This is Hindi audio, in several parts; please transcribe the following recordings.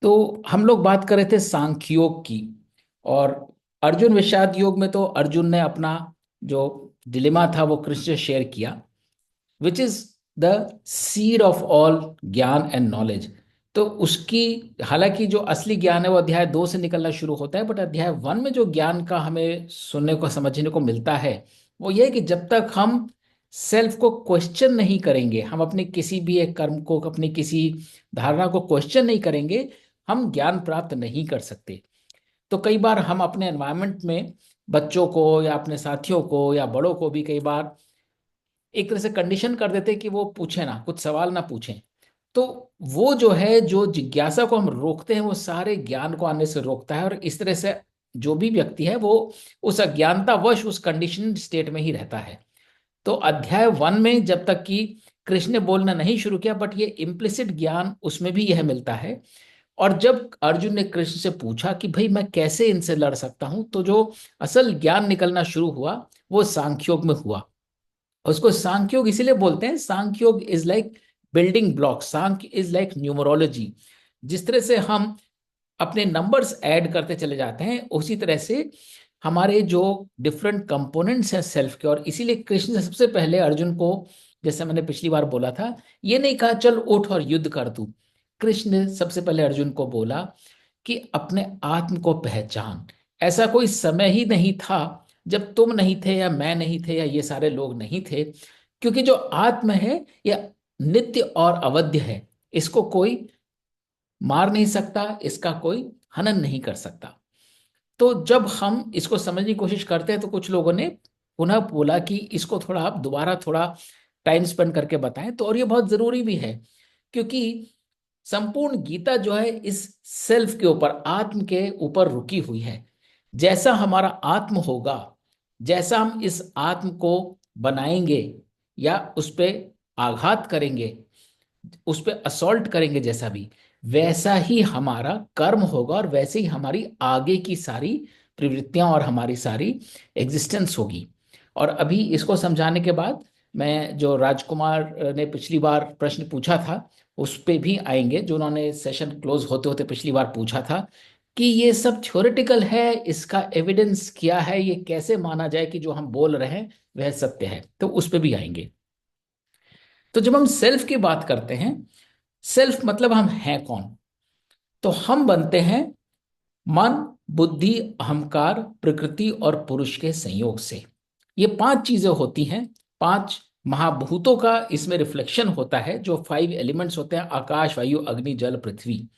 तो हम लोग बात कर रहे थे सांख्य योग की। और अर्जुन विषाद योग में तो अर्जुन ने अपना जो डिलेमा था वो कृष्ण से शेयर किया, विच is the seed of all ज्ञान एंड नॉलेज। तो उसकी, हालांकि जो असली ज्ञान है वो अध्याय 2 से निकलना शुरू होता है, बट अध्याय 1 में जो ज्ञान का हमें सुनने को समझने को मिलता है वो ये है कि जब तक हम सेल्फ को क्वेश्चन नहीं करेंगे, हम अपने किसी भी एक कर्म को, अपनी किसी धारणा को क्वेश्चन नहीं करेंगे, हम ज्ञान प्राप्त नहीं कर सकते। तो कई बार हम अपने एनवायरनमेंट में बच्चों को या अपने साथियों को या बड़ों को भी कई बार एक तरह से कंडीशन कर देते हैं कि वो पूछे ना, कुछ सवाल ना पूछें। तो वो जो है, जो जिज्ञासा को हम रोकते हैं वो सारे ज्ञान को आने से रोकता है, और इस तरह से जो भी व्यक्ति है वो उस अज्ञानतावश उस कंडीशन स्टेट में ही रहता है। तो अध्याय 1 में जब तक कि कृष्ण ने बोलना नहीं शुरू किया, बट ये इम्प्लिसिट ज्ञान उसमें भी यह मिलता है। और जब अर्जुन ने कृष्ण से पूछा कि भाई मैं कैसे इनसे लड़ सकता हूं, तो जो असल ज्ञान निकलना शुरू हुआ वो सांख्योग में हुआ। उसको सांख्योग इसीलिए बोलते हैं, Sankhyog is like building block, Sankhya is like numerology. जिस तरह से हम अपने नंबर्स ऐड करते चले जाते हैं, उसी तरह से हमारे जो डिफरेंट कंपोनेंट्स हैं सेल्फ के, और इसीलिए कृष्ण ने सबसे पहले अर्जुन को, जैसे मैंने पिछली बार बोला था, ये नहीं कहा चल उठ और युद्ध कर तू। कृष्ण ने सबसे पहले अर्जुन को बोला कि अपने आत्म को पहचान। ऐसा कोई समय ही नहीं था जब तुम नहीं थे या मैं नहीं थे या ये सारे लोग नहीं थे, क्योंकि जो आत्म है यह नित्य और अवध्य है। इसको कोई मार नहीं सकता, इसका कोई हनन नहीं कर सकता। तो जब हम इसको समझने की कोशिश करते हैं तो कुछ लोगों ने पुनः बोला कि इसको थोड़ा आप दोबारा थोड़ा टाइम स्पेंड करके बताएं। तो और ये बहुत जरूरी भी है, क्योंकि संपूर्ण गीता जो है इस सेल्फ के ऊपर, आत्म के ऊपर रुकी हुई है। जैसा हमारा आत्म होगा, जैसा हम इस आत्म को बनाएंगे या उस पे आघात करेंगे, उस पे असॉल्ट करेंगे, जैसा भी, वैसा ही हमारा कर्म होगा और वैसे ही हमारी आगे की सारी प्रवृत्तियां और हमारी सारी एग्जिस्टेंस होगी। और अभी इसको समझाने के बाद मैं, जो राजकुमार ने पिछली बार प्रश्न पूछा था, उस पे भी आएंगे, जो उन्होंने सेशन क्लोज होते होते पिछली बार पूछा था कि ये सब थ्योरेटिकल है, इसका एविडेंस क्या है, ये कैसे माना जाए कि जो हम बोल रहे हैं वह सत्य है, तो उस पे भी आएंगे। तो जब हम सेल्फ की बात करते हैं, सेल्फ मतलब हम हैं कौन, तो हम बनते हैं मन, बुद्धि, अहंकार, प्रकृति और पुरुष के संयोग से। ये 5 चीजें होती हैं, 5 महाभूतों का इसमें रिफ्लेक्शन होता है। जो 5 एलिमेंट्स होते हैं, आकाश, वायु, अग्नि, जल, पृथ्वी।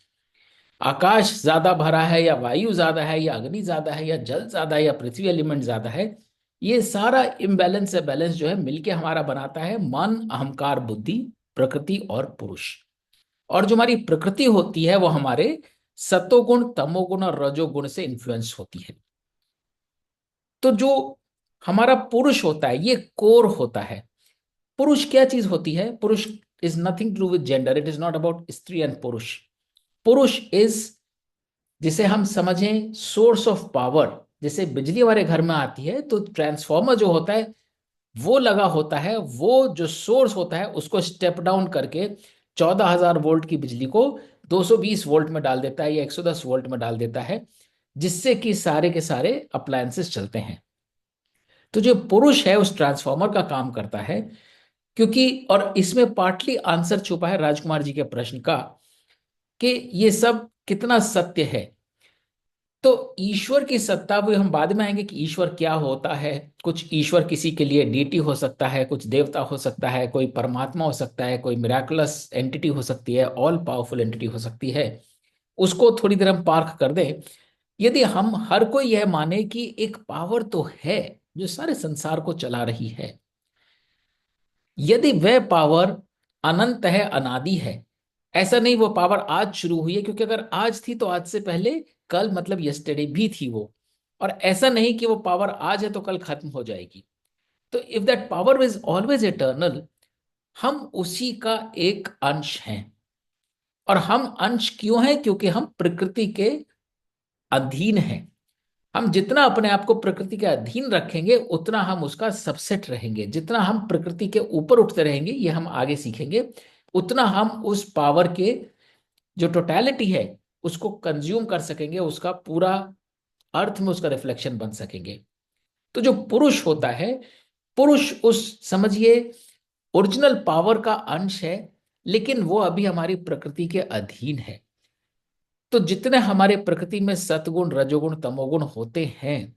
आकाश ज्यादा भरा है या वायु ज्यादा है या अग्नि ज्यादा है या जल ज्यादा है या पृथ्वी एलिमेंट ज्यादा है, ये सारा इम्बैलेंस है, बैलेंस जो है मिलके हमारा बनाता है मन, अहंकार, बुद्धि, प्रकृति और पुरुष। और जो हमारी प्रकृति होती है वो हमारे सतोगुण, तमोगुण और रजोगुण से इन्फ्लुएंस होती है। तो जो हमारा पुरुष होता है ये कोर होता है। पुरुष क्या चीज होती है? Purush is nothing to do with gender, it is not about stri and purush. Purush is, जिसे हम समझें, सोर्स ऑफ पावर। जैसे बिजली हमारे घर में आती है तो ट्रांसफॉर्मर जो होता है वो लगा होता है, वो जो सोर्स होता है उसको स्टेप डाउन करके 14,000 वोल्ट की बिजली को 220 वोल्ट में डाल देता है या 110 वोल्ट में डाल देता है, जिससे कि सारे के सारे अप्लायंसेस चलते हैं। तो जो पुरुष है उस ट्रांसफॉर्मर का काम करता है। क्योंकि, और इसमें पार्टली आंसर छुपा है राजकुमार जी के प्रश्न का, कि ये सब कितना सत्य है। तो ईश्वर की सत्ता, वो हम बाद में आएंगे कि ईश्वर क्या होता है। कुछ ईश्वर किसी के लिए डीटी हो सकता है, कुछ देवता हो सकता है, कोई परमात्मा हो सकता है, कोई मिराकुलस एंटिटी हो सकती है, ऑल पावरफुल एंटिटी हो सकती है। उसको थोड़ी देर हम पार्क कर दें। यदि हम हर कोई यह माने कि एक पावर तो है जो सारे संसार को चला रही है, यदि वह पावर अनंत है, अनादि है, ऐसा नहीं वो पावर आज शुरू हुई है, क्योंकि अगर आज थी तो आज से पहले कल, मतलब यस्टरडे भी थी वो। और ऐसा नहीं कि वो पावर आज है तो कल खत्म हो जाएगी। तो if that power is always eternal, हम उसी का एक अंश हैं। और हम अंश क्यों हैं? क्योंकि हम प्रकृति के अधीन हैं। हम जितना अपने आप को प्रकृति के अधीन रखेंगे उतना हम उसका सबसेट रहेंगे। जितना हम प्रकृति के ऊपर उठते रहेंगे, ये हम आगे सीखेंगे, उतना हम उस पावर के जो टोटैलिटी है उसको कंज्यूम कर सकेंगे, उसका पूरा अर्थ में उसका रिफ्लेक्शन बन सकेंगे। तो जो पुरुष होता है, पुरुष उस समझिए ओरिजिनल पावर का अंश है, लेकिन वो अभी हमारी प्रकृति के अधीन है। तो जितने हमारे प्रकृति में सतगुण, रजोगुण, तमोगुण होते हैं,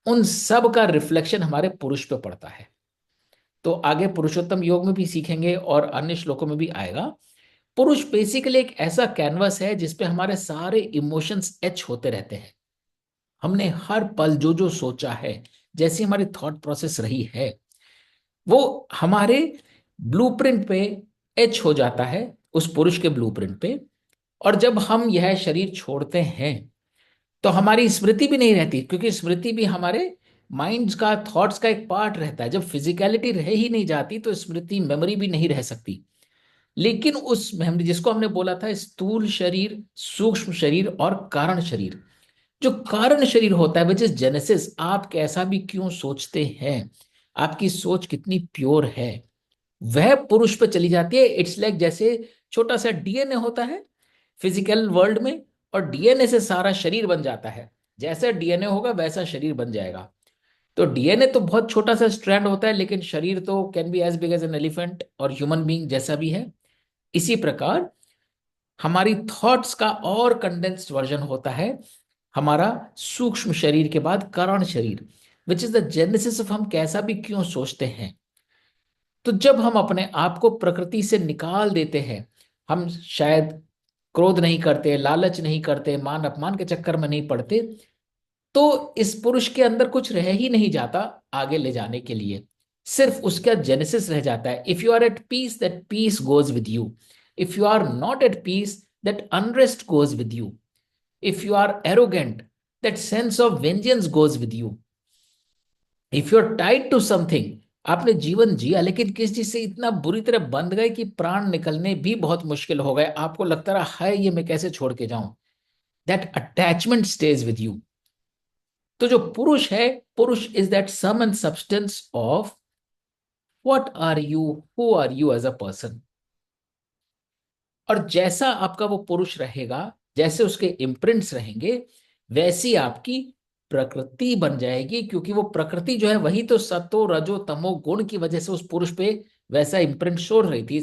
उन सब का रिफ्लेक्शन हमारे पुरुष पे पड़ता है। तो आगे पुरुषोत्तम योग में भी सीखेंगे और अन्य श्लोकों में भी आएगा। पुरुष बेसिकली एक ऐसा कैनवस है जिसपे हमारे सारे इमोशंस एच होते रहते हैं। हमने हर पल जो जो सोचा है, जैसी हमारी थॉट प्रोसेस रही है, वो हमारे ब्लूप्रिंट पे एच हो जाता है, उस पुरुष के ब्लूप्रिंट पे। और जब हम यह शरीर छोड़ते हैं तो हमारी स्मृति भी नहीं रहती, क्योंकि स्मृति भी हमारे माइंड का, थॉट्स का एक पार्ट रहता है। जब फिजिकलिटी रह ही नहीं जाती तो स्मृति, मेमोरी भी नहीं रह सकती। लेकिन उस मेमोरी, जिसको हमने बोला था स्थूल शरीर, सूक्ष्म शरीर और कारण शरीर, जो कारण शरीर होता है विच इज जेनेसिस, आप कैसा भी क्यों सोचते हैं, आपकी सोच कितनी प्योर है, वह पुरुष पे चली जाती है। इट्स लाइक जैसे छोटा सा डीएनए होता है फिजिकल वर्ल्ड में, और डीएनए से सारा शरीर बन जाता है। जैसा डीएनए होगा वैसा शरीर बन जाएगा। तो डीएनए तो बहुत छोटा सा स्ट्रैंड होता है, लेकिन शरीर तो can be as big as an elephant और ह्यूमन बीइंग जैसा भी है। इसी प्रकार हमारी थॉट्स का और कंडेंस्ड वर्जन होता है हमारा सूक्ष्म शरीर के बाद कारण शरीर, विच इज द जेनेसिस ऑफ हम कैसा भी क्यों सोचते हैं। तो जब हम अपने आप को प्रकृति से निकाल देते हैं, हम शायद क्रोध नहीं करते, लालच नहीं करते, मान अपमान के चक्कर में नहीं पड़ते, तो इस पुरुष के अंदर कुछ रह ही नहीं जाता आगे ले जाने के लिए। सिर्फ उसका जेनेसिस रह जाता है। If you are at peace, that peace goes with you. If you are not at peace, that unrest goes with you. If you are arrogant, that sense of vengeance goes with you. If you are tied to something, आपने जीवन जिया लेकिन किस चीज से इतना बुरी तरह बंध गए कि प्राण निकलने भी बहुत मुश्किल हो गए, आपको लगता रहा है ये मैं कैसे छोड़ के जाऊं, that attachment stays with you. तो जो पुरुष है, purush is that sum and substance of what are you, who are you as a person. और जैसा आपका वो पुरुष रहेगा, जैसे उसके इम्प्रिंट्स रहेंगे, वैसी आपकी प्रकृति बन जाएगी। क्योंकि वो प्रकृति जो है वही तो सतो रजो तमो गुण की वजह से उस पुरुष पे वैसा इम्प्रिंट छोड़ रही थी।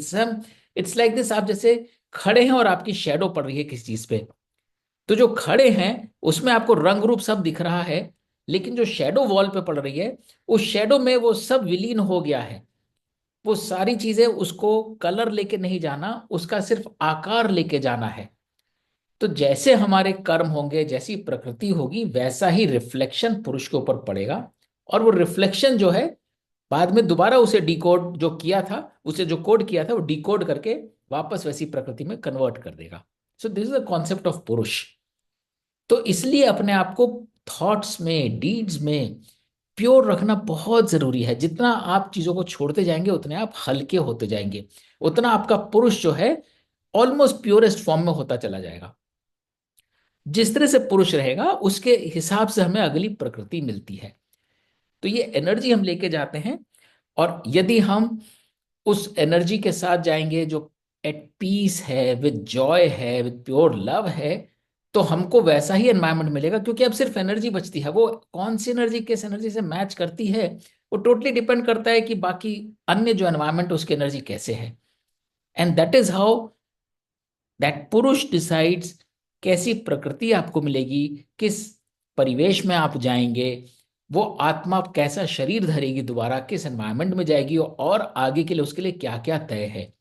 इट्स लाइक दिस, आप जैसे खड़े हैं और आपकी शेडो पड़ रही है किसी चीज पे, तो जो खड़े हैं उसमें आपको रंग रूप सब दिख रहा है, लेकिन जो शेडो वॉल पे पड़ रही है, उस शेडो में वो सब विलीन हो गया है। वो सारी चीजें उसको कलर लेके नहीं जाना, उसका सिर्फ आकार लेके जाना है। तो जैसे हमारे कर्म होंगे, जैसी प्रकृति होगी, वैसा ही रिफ्लेक्शन पुरुष के ऊपर पड़ेगा। और वो रिफ्लेक्शन जो है बाद में दोबारा उसे डिकोड जो किया था, उसे जो कोड किया था, वो डिकोड करके वापस वैसी प्रकृति में कन्वर्ट कर देगा। So this is the concept of पुरुष। तो इसलिए अपने आप को थॉट्स में, डीड्स में प्योर रखना बहुत जरूरी है। जितना आप चीजों को छोड़ते जाएंगे उतने आप हल्के होते जाएंगे, उतना आपका पुरुष जो है ऑलमोस्ट प्योरेस्ट फॉर्म में होता चला जाएगा। जिस तरह से पुरुष रहेगा उसके हिसाब से हमें अगली प्रकृति मिलती है। तो ये एनर्जी हम लेके जाते हैं, और यदि हम उस एनर्जी के साथ जाएंगे जो एट पीस है, विद जॉय है, विद प्योर लव है, तो हमको वैसा ही एनवायरनमेंट मिलेगा। क्योंकि अब सिर्फ एनर्जी बचती है, वो कौन सी एनर्जी किस एनर्जी से मैच करती है वो टोटली डिपेंड करता है कि बाकी अन्य जो एनवायरनमेंट उसकी एनर्जी कैसे है। And that is how that पुरुष डिसाइड्स कैसी प्रकृति आपको मिलेगी, किस परिवेश में आप जाएंगे, वो आत्मा कैसा शरीर धरेगी, दोबारा किस एनवायरनमेंट में जाएगी, और आगे के लिए उसके लिए क्या क्या तय है।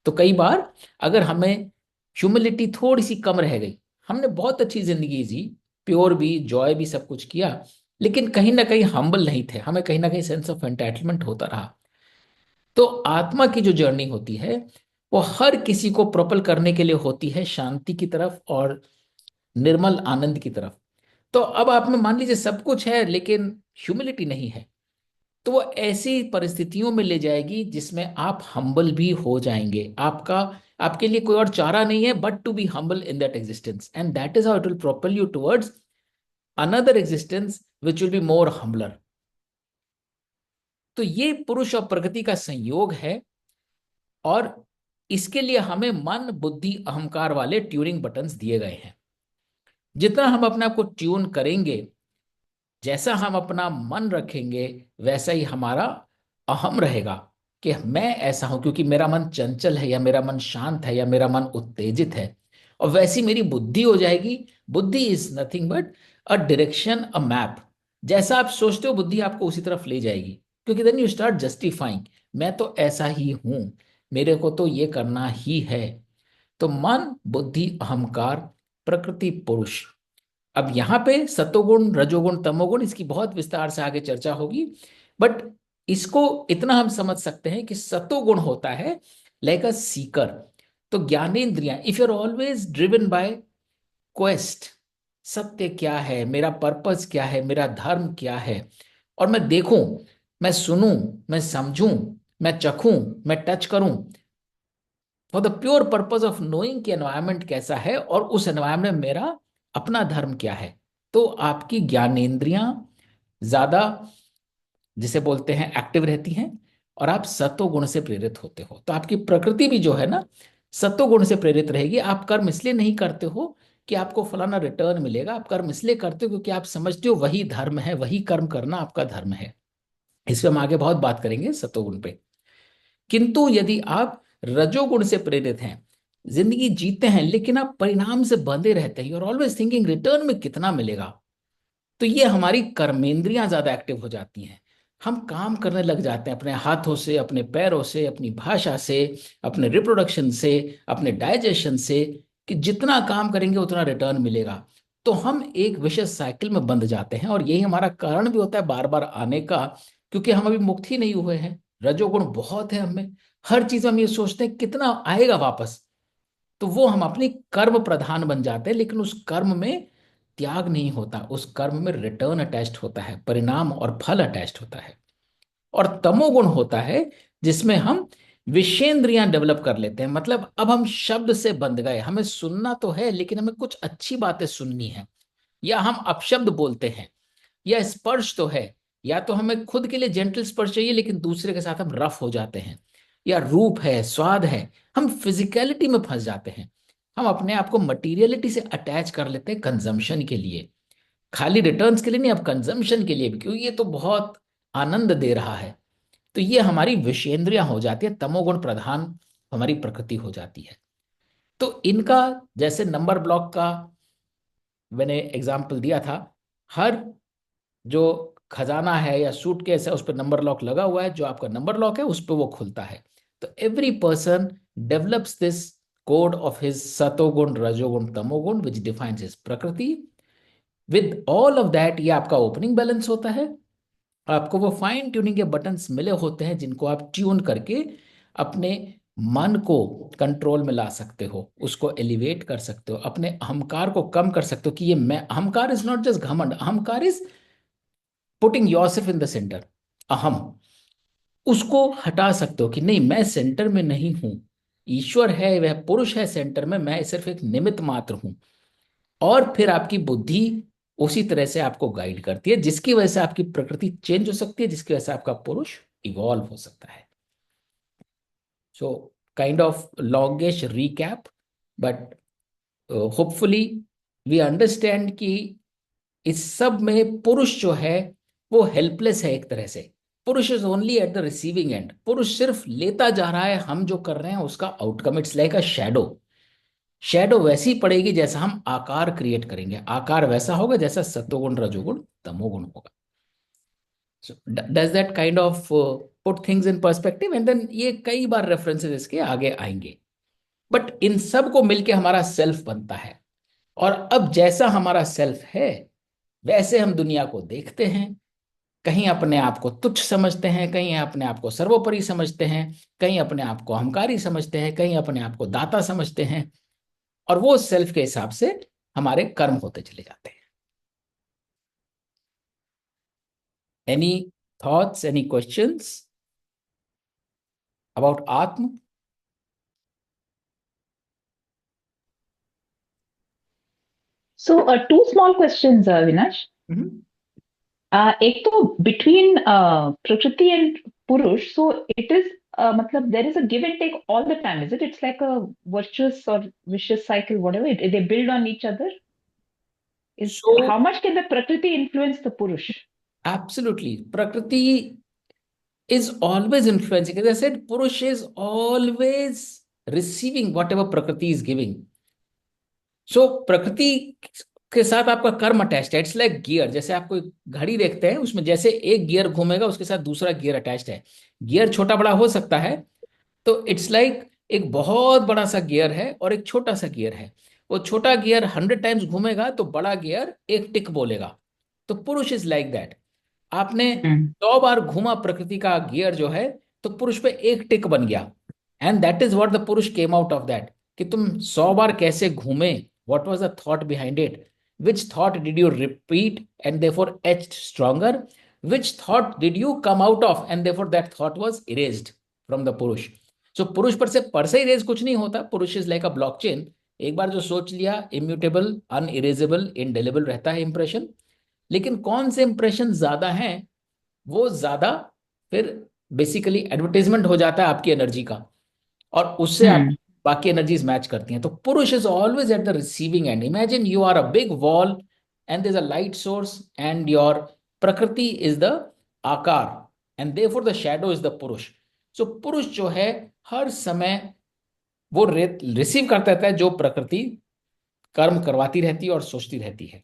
तो कई बार अगर हमें ह्यूमिलिटी थोड़ी सी कम रह गई, हमने बहुत अच्छी जिंदगी जी, प्योर भी, जॉय भी, सब कुछ किया, लेकिन कहीं ना कहीं हम्बल नहीं थे, हमें कहीं ना कहीं सेंस ऑफ एंटाइटलमेंट होता रहा। तो आत्मा की जो जर्नी होती है वो हर किसी को प्रोपल करने के लिए होती है शांति की तरफ और निर्मल आनंद की तरफ। तो अब आप में मान लीजिए सब कुछ है लेकिन ह्यूमिलिटी नहीं है, तो वो ऐसी परिस्थितियों में ले जाएगी जिसमें आप हम्बल भी हो जाएंगे। आपका, आपके लिए कोई और चारा नहीं है but to be humble in that existence, and that is how it will propel you towards another existence which will be more humbler. तो ये पुरुष और प्रकृति का संयोग है, और इसके लिए हमें मन, बुद्धि, अहंकार वाले ट्यूरिंग बटन्स दिए गए हैं। जितना हम अपने आप को ट्यून करेंगे, जैसा हम अपना मन रखेंगे, वैसा ही हमारा अहम रहेगा कि मैं ऐसा हूं क्योंकि मेरा मन चंचल है, या मेरा मन शांत है, या मेरा मन उत्तेजित है। और वैसी मेरी बुद्धि हो जाएगी। बुद्धि is nothing but a direction, a map. जैसा आप सोचते हो बुद्धि आपको उसी तरफ ले जाएगी, क्योंकि देन यू स्टार्ट जस्टिफाइंग, मैं तो ऐसा ही हूं, मेरे को तो ये करना ही है। तो मन, बुद्धि, अहंकार, प्रकृति, पुरुष। अब यहाँ पे सतोगुण, रजोगुण, तमोगुण, इसकी बहुत विस्तार से आगे चर्चा होगी। बट इसको इतना हम समझ सकते हैं कि सतोगुण होता है लाइक अ सीकर। तो ज्ञानेन्द्रियां, if you are always driven by quest, सत्य क्या है, मेरा पर्पस क्या है, मेरा धर्म क्या है, और मैं देखूं, मैं सुनूं, मैं समझूं, मैं चखूं, मैं टच करूं, for the pure purpose of knowing कि एनवायरमेंट कैसा है और उस एनवायरमेंट में मेरा अपना धर्म क्या है। तो आपकी ज्ञानेंद्रियां ज्यादा, जिसे बोलते हैं, एक्टिव रहती हैं, और आप सत्वगुण से प्रेरित होते हो। तो आपकी प्रकृति भी जो है ना, सत्वगुण से प्रेरित रहेगी। आप कर्म इसलिए नहीं करते हो कि आपको फलाना रिटर्न मिलेगा, आप कर्म इसलिए करते हो क्योंकि आप समझते हो वही धर्म है, वही कर्म करना आपका धर्म है। इस पे हम आगे बहुत बात करेंगे सत्वगुण पे। किंतु यदि आप रजोगुण से प्रेरित हैं, जिंदगी जीते हैं, लेकिन आप परिणाम से बंधे रहते हैं, और ऑलवेज थिंकिंग रिटर्न में कितना मिलेगा, तो ये हमारी कर्मेंद्रियां ज्यादा एक्टिव हो जाती हैं। हम काम करने लग जाते हैं अपने हाथों से, अपने पैरों से, अपनी भाषा से, अपने रिप्रोडक्शन से, अपने डाइजेशन से, कि जितना काम करेंगे उतना रिटर्न मिलेगा। तो हम एक विशेष साइकिल में बंध जाते हैं, और यही हमारा कारण भी होता है बार बार आने का, क्योंकि हम अभी मुक्त ही नहीं हुए हैं। रजोगुण बहुत है हमें, हर चीज में हम ये सोचते हैं कितना आएगा वापस। तो वो हम अपनी कर्म प्रधान बन जाते हैं, लेकिन उस कर्म में त्याग नहीं होता, उस कर्म में रिटर्न अटैच्ड होता है, परिणाम और फल अटैच्ड होता है। और तमोगुण होता है जिसमें हम विषेंद्रियां डेवलप कर लेते हैं। मतलब अब हम शब्द से बंध गए, हमें सुनना तो है लेकिन हमें कुछ अच्छी बातें सुननी है, या हम अपशब्द बोलते हैं, या स्पर्श तो है, या तो हमें खुद के लिए जेंटल स्पर्श चाहिए लेकिन दूसरे के साथ हम रफ हो जाते हैं, या रूप है, स्वाद है, हम फिजिकलिटी में फंस जाते हैं। हम अपने आप को मटीरियलिटी से अटैच कर लेते हैं कंजम्पशन के लिए, खाली रिटर्न्स के लिए नहीं, अब कंजम्पशन के लिए भी, क्योंकि ये तो बहुत आनंद दे रहा है। तो ये हमारी विषेंद्रियां हो जाती है, तमोगुण प्रधान हमारी प्रकृति हो जाती है। तो इनका, जैसे नंबर ब्लॉक का मैंने एग्जाम्पल दिया था, हर जो खजाना है या सूटकेस है उस पर नंबर लॉक लगा हुआ है, जो आपका नंबर लॉक है उस पर वो खुलता है। तो every person develops this code of his satoguna, rajoguna, tamoguna, which defines his prakriti. With all of that, ये आपका ओपनिंग बैलेंस होता है। आपको वो फाइन ट्यूनिंग के बटन्स मिले होते हैं जिनको आप ट्यून करके अपने मन को कंट्रोल में ला सकते हो, उसको एलिवेट कर सकते हो, अपने अहंकार को कम कर सकते हो कि ये मैं, अहंकार इज नॉट जस्ट घमंड, अहंकार is putting yourself in the centre. अहम, उसको हटा सकते हो कि नहीं, मैं सेंटर में नहीं हूं, ईश्वर है, वह पुरुष है सेंटर में, मैं सिर्फ एक निमित्त मात्र हूं। और फिर आपकी बुद्धि उसी तरह से आपको गाइड करती है, जिसकी वजह से आपकी प्रकृति चेंज हो सकती है, जिसकी वजह से आपका पुरुष इवॉल्व हो सकता है। So kind of longish recap, but hopefully we understand कि इस सब में पुरुष जो है वो हेल्पलेस है एक तरह से। पुरुष is only eight the receiving and, पुरुष सिर्फ लेता जा रहा है, हम जो कर रहे हैं उसका outcome, it's like a shadow. Shadow वैसी पड़ेगी जैसा हम आकार क्रिएट करेंगे, आकार वैसा होगा जैसा सत्वगुण, रजोगुण, तमोगुण होगा। So does that kind of put things in perspective, and then ये कई बार रेफरेंसेस इसके आगे आएंगे। बट इन सब को मिलके हमारा सेल्फ बनता है। और अब जैसा हमारा सेल्फ है वैसे हम दुनिया को देखते हैं। कहीं अपने आप को तुच्छ समझते हैं, कहीं अपने आप को सर्वोपरि समझते हैं, कहीं अपने आप को अहंकारी समझते हैं, कहीं अपने आप को दाता समझते हैं, और वो सेल्फ के हिसाब से हमारे कर्म होते चले जाते हैं। Any thoughts, any questions about आत्म? So, two small questions, Vinash. एक तो between Prakriti and Purush, so it is मतलब there is a give and take all the time, is it? It's like a virtuous or vicious cycle, whatever. They build on each other. So how much can the Prakriti influence the Purush? absolutely, Prakriti is always influencing. As I said, Purush is always receiving whatever Prakriti is giving. सो प्रकृति के साथ आपका कर्म अटैच्ड है. It's like gear. जैसे आप कोई घड़ी देखते हैं, उसमें जैसे एक गियर घूमेगा उसके साथ दूसरा गियर अटैच्ड है. गियर छोटा बड़ा हो सकता है. तो इट्स लाइक एक बहुत बड़ा सा गियर है और एक छोटा सा गियर है. वो छोटा गियर 100 टाइम्स घूमेगा तो बड़ा गियर एक टिक बोलेगा. तो पुरुष इज लाइक दैट. आपने 100 बार घूमा प्रकृति का गियर जो है, तो पुरुष पे एक टिक बन गया. And that is what the पुरुष केम आउट ऑफ दैट. कि तुम 100 बार कैसे घूमे, what was the thought behind it, which thought did you repeat and therefore etched stronger, which thought did you come out of and therefore that thought was erased from the purush. So पुरुष पर से इरेज कुछ नहीं होता. पुरुष इज लाइक अ ब्लॉकचेन. एक बार जो सोच लिया, इम्यूटेबल, अनइरेजेबल, इनडेलेबल रहता है इंप्रेशन. लेकिन कौन से इंप्रेशन ज्यादा हैं, वो ज्यादा फिर बेसिकली एडवर्टाइजमेंट हो जाता है आपकी एनर्जी का, और उससे आप बाकी एनर्जीज मैच करती हैं. तो purush is always at the receiving end. Imagine you are a big wall and there is a light source and your prakriti is the akar and therefore the shadow is the purush. So पुरुष जो है हर समय वो रिसीव करता रहता है जो प्रकृति कर्म करवाती रहती है और सोचती रहती है.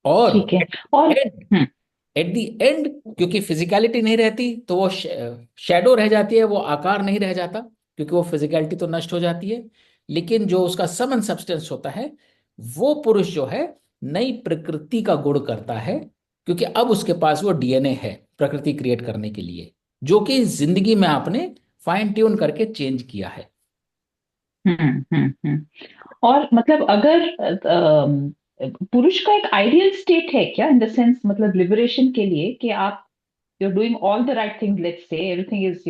और ठीक है. और एट द एंड, क्योंकि फिजिकलिटी नहीं रहती तो वो शैडो रह जाती है, वो आकार नहीं रह जाता, क्योंकि वो फिजिकलिटी तो नष्ट हो जाती है. लेकिन जो उसका समन सब्सटेंस होता है, वो पुरुष जो है नई प्रकृति का गुण करता है, क्योंकि अब उसके पास वो डीएनए है प्रकृति क्रिएट करने के लिए, जो कि जिंदगी में आपने फाइन ट्यून करके चेंज किया है. और मतलब अगर पुरुष का एक आइडियल स्टेट है क्या, इन द सेंस मतलब लिबरेशन के लिए, कि आप you are doing all the right thing, let's say everything is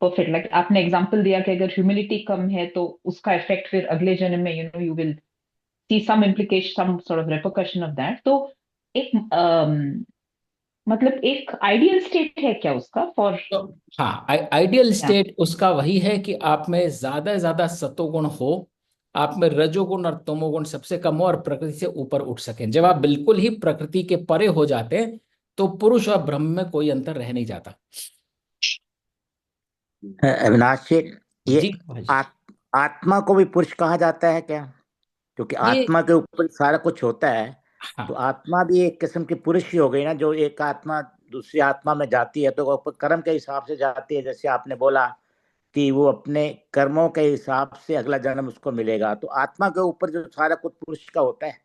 perfect, like आपने एग्जांपल दिया कि अगर ह्यूमिलिटी कम है तो उसका इफेक्ट फिर अगले जन्म में you will see some implication, some sort of repercussion of that. तो एक मतलब एक आइडियल स्टेट है क्या उसका फॉर? तो हाँ, आइडियल स्टेट उसका वही है कि आप में ज्यादा से ज्यादा सतोगुण हो, आप में रजोगुण और तमोगुण सबसे कम हो, और प्रकृति से ऊपर उठ सकें. जब आप बिल्कुल ही प्रकृति के परे हो जाते हैं, तो पुरुष और ब्रह्म में कोई अंतर रह नहीं जाता. अविनाश जी, ये जी आत्मा को भी पुरुष कहा जाता है क्या? क्योंकि आत्मा के ऊपर सारा कुछ होता है. हाँ. तो आत्मा भी एक किस्म की पुरुष ही हो गई ना. जो एक आत्मा दूसरी आत्मा में जाती है तो वो कर्म के हिसाब से जाती है. जैसे आपने बोला कि वो अपने कर्मों के हिसाब से अगला जन्म उसको मिलेगा. तो आत्मा के ऊपर जो सारा कुछ पुरुष का होता है,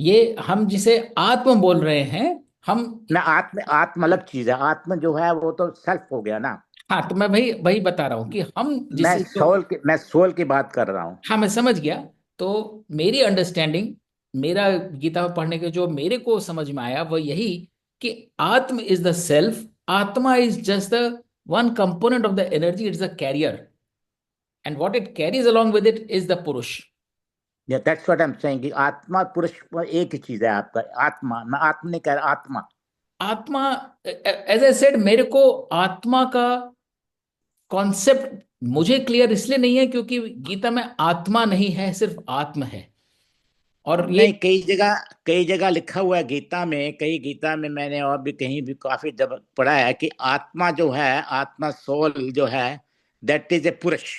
ये हम जिसे आत्म बोल रहे हैं, हम ना आत्म अलग चीज है. आत्मा जो है वो तो सेल्फ हो गया ना. हाँ, तो मैं वही वही बता रहा हूं कि हम जिसे मैं सोल की बात कर रहा हूँ. हाँ, मैं समझ गया. तो मेरी अंडरस्टैंडिंग, मेरा गीता में पढ़ने के जो मेरे को समझ में आया वो यही, कि atma is the self. Atma is just the one component of the energy. It's the carrier, and what it carries along with it is the purush. That's what I am saying कि आत्मा पुरुष एक ही चीज है आपका. आत्मा, मैं आत्मा नहीं कह रहा, आत्मा. आत्मा, एज ए सेड, मेरे को आत्मा का कॉन्सेप्ट मुझे क्लियर इसलिए नहीं है क्योंकि गीता में आत्मा नहीं है, सिर्फ आत्म है. और ये नहीं, कई जगह लिखा हुआ है गीता में. कई गीता में मैंने और भी कहीं भी काफी जब पढ़ा है कि आत्मा जो है, आत्मा सोल जो है, दैट इज ए पुरुष.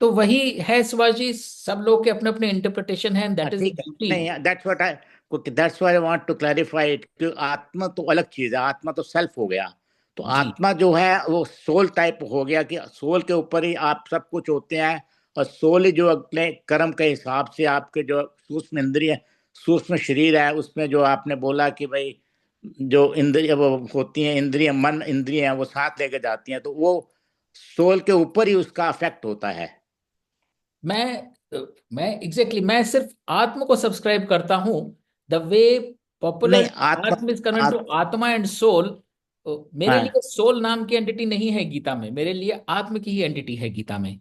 तो वही है शिवाजी. सब लोग के अपने अपने इंटरप्रिटेशन है, दैट इज द ठीक है. ब्यूटी. नहीं, that's why I want to clarify it कि आत्मा तो अलग चीज है. आत्मा तो सेल्फ हो गया. तो जी. आत्मा जो है वो सोल टाइप हो गया कि सोल के ऊपर ही आप सब कुछ होते हैं. और सोल ही जो अपने कर्म के हिसाब से आपके जो सूक्ष्म शरीर है, उसमें जो आपने बोला कि भाई जो इंद्रिय वो होती हैं, इंद्रिय मन इंद्रिय हैं, वो साथ लेके जाती हैं. तो वो सोल के ऊपर ही उसका अफेक्ट होता है. मैं एग्जैक्टली मैं सिर्फ आत्म को सब्सक्राइब करता हूं. द वे नहीं, पॉपुलर आत्म इज कन्वर्ट टू आत्मा एंड सोल. मेरे हाँ, लिए सोल नाम की एंटिटी नहीं है गीता में. मेरे लिए आत्म की ही एंटिटी है गीता में.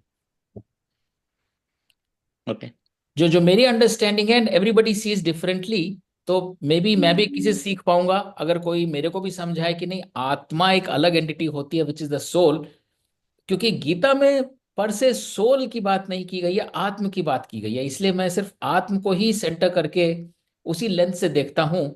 ओके. जो जो मेरी अंडरस्टैंडिंग है, एवरीबडी सीज डिफरेंटली. तो मे बी मैं भी किसी से सीख पाऊंगा अगर कोई मेरे को भी समझाए कि नहीं, आत्मा एक अलग एंटिटी होती है विच इज द सोल. क्योंकि गीता में पर से सोल की बात नहीं की गई है, आत्म की बात की गई है. इसलिए मैं सिर्फ आत्म को ही सेंटर करके उसी लेंस से देखता हूं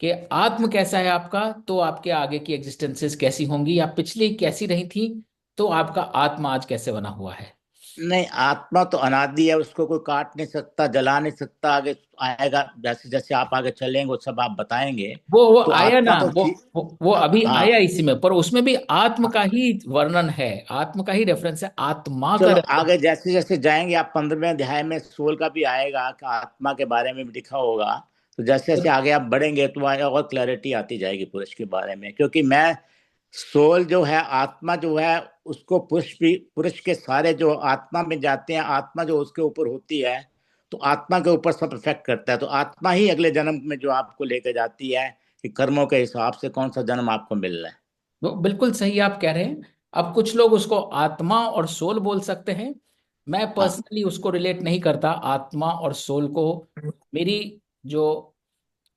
कि आत्म कैसा है आपका, तो आपके आगे की एग्जिस्टेंसेस कैसी होंगी, या पिछली कैसी रही थी, तो आपका आत्मा आज कैसे बना हुआ है। नहीं, आत्मा तो अनादि है, उसको कोई काट नहीं सकता, जला नहीं सकता। आगे आएगा, जैसे जैसे आप आगे चलेंगे वो सब आप बताएंगे। वो तो आया ना, आत्मा तो वो अभी आया हाँ। इसी में, पर उसमें भी आत्म का ही वर्णन है, आत्म का ही रेफरेंस है, आत्मा का चलो रेफरेंस। आगे जैसे जैसे जाएंगे आप, 15वें अध्याय में सोल का भी आएगा कि आत्मा के बारे में भी लिखा होगा। तो जैसे जैसे आगे आप बढ़ेंगे तो और क्लैरिटी आती जाएगी पुरुष के बारे में। क्योंकि मैं सोल जो है, आत्मा जो है, उसको पुरुष भी, पुरुष के सारे जो आत्मा में जाते हैं, आत्मा जो उसके ऊपर होती है, तो आत्मा के ऊपर सब इफेक्ट करता है। तो आत्मा ही अगले जन्म में जो आपको लेके जाती है कि कर्मों के हिसाब से कौन सा जन्म आपको मिल रहा है। वो बिल्कुल सही आप कह रहे हैं। अब कुछ लोग उसको आत्मा और सोल बोल सकते हैं, मैं हाँ। पर्सनली उसको रिलेट नहीं करता आत्मा और सोल को। मेरी जो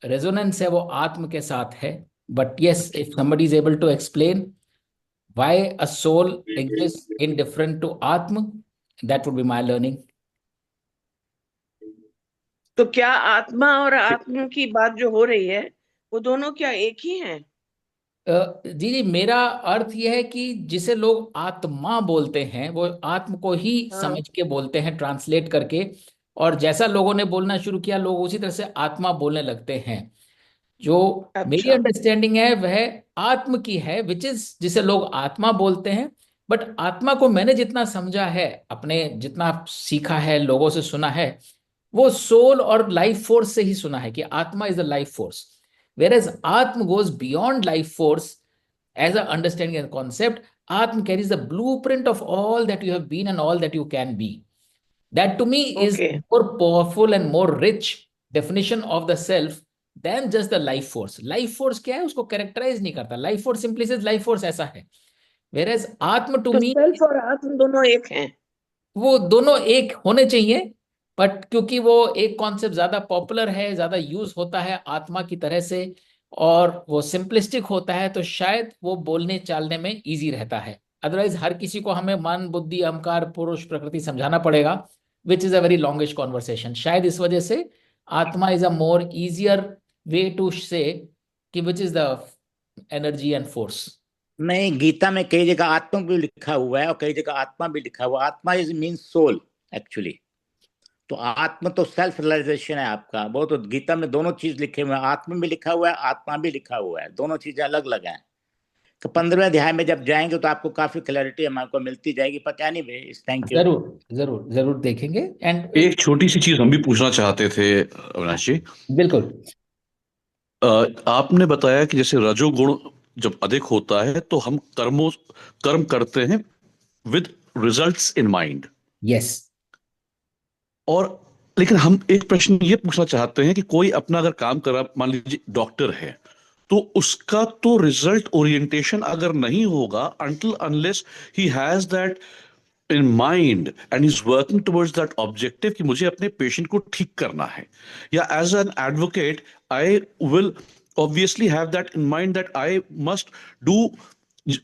रेजोनेंस है वो आत्म के साथ है। But yes, if somebody is able to explain why a soul exists indifferent to atma, that would be my learning. तो क्या आत्मा और आत्म की बात जो हो रही है वो दोनों क्या एक ही हैं? जी जी, मेरा अर्थ यह है कि जिसे लोग आत्मा बोलते हैं वो आत्म को ही हाँ। समझ के बोलते हैं, ट्रांसलेट करके, और जैसा लोगों ने बोलना शुरू किया लोग उसी तरह से आत्मा बोलने लगते हैं। जो मेरी अच्छा। अंडरस्टैंडिंग है वह आत्म की है, विच इज जिसे लोग आत्मा बोलते हैं। बट आत्मा को मैंने जितना समझा है, अपने जितना सीखा है, लोगों से सुना है, वो सोल और लाइफ फोर्स से ही सुना है कि atma is the life force, where as atman goes beyond life force as a understanding and concept. Atma carries the blueprint of all that you have been and all that you can be. That to me is okay. more powerful and more rich definition of the self than just the life force. Life force क्या है, उसको characterize नहीं करता, life force simply says life force ऐसा है, whereas आत्म to तो me, सेल्फ और आत्म दोनों एक हैं? वो दोनों एक होने चाहिए, बट क्योंकि वो एक कॉन्सेप्ट ज्यादा पॉपुलर है, ज्यादा यूज होता है आत्मा की तरह से, और वो सिंपलिस्टिक होता है, तो शायद वो बोलने चालने में इजी रहता है। अदरवाइज हर किसी को हमें मन बुद्धि अहंकार पुरुष प्रकृति समझाना पड़ेगा, which is a very longish conversation. शायद इस वजह से atma is a more easier way to say कि which is the energy and force. नहीं, गीता में कई जगह आत्मा भी लिखा हुआ है और कई जगह आत्मा भी लिखा हुआ है। आत्मा इज मीन सोल एक्चुअली। तो आत्मा तो सेल्फ रियलाइजेशन है आपका। वो तो गीता में दोनों चीज लिखे हुए हैं, आत्मा भी लिखा हुआ है, आत्मा भी लिखा हुआ है, दोनों चीजें अलग अलग हैं। तो 15वें अध्याय में जब जाएंगे तो आपको काफी क्लैरिटी हमको मिलती जाएगी। पता नहीं भाई, थैंक यू। जरूर जरूर जरूर देखेंगे। एंड एक छोटी सी चीज हम भी पूछना चाहते थे अविनाश जी। बिल्कुल। आपने बताया कि जैसे रजोगुण जब अधिक होता है तो हम कर्म करते हैं with results in mind. Yes. और लेकिन हम एक प्रश्न ये पूछना चाहते हैं कि कोई अपना अगर काम कर रहा, मान लीजिए डॉक्टर है, तो उसका तो रिजल्ट ओरिएंटेशन अगर नहीं होगा until unless he has that in mind and he's working towards that objective कि मुझे अपने पेशेंट को ठीक करना है, या as an advocate I will obviously have that in mind that I must do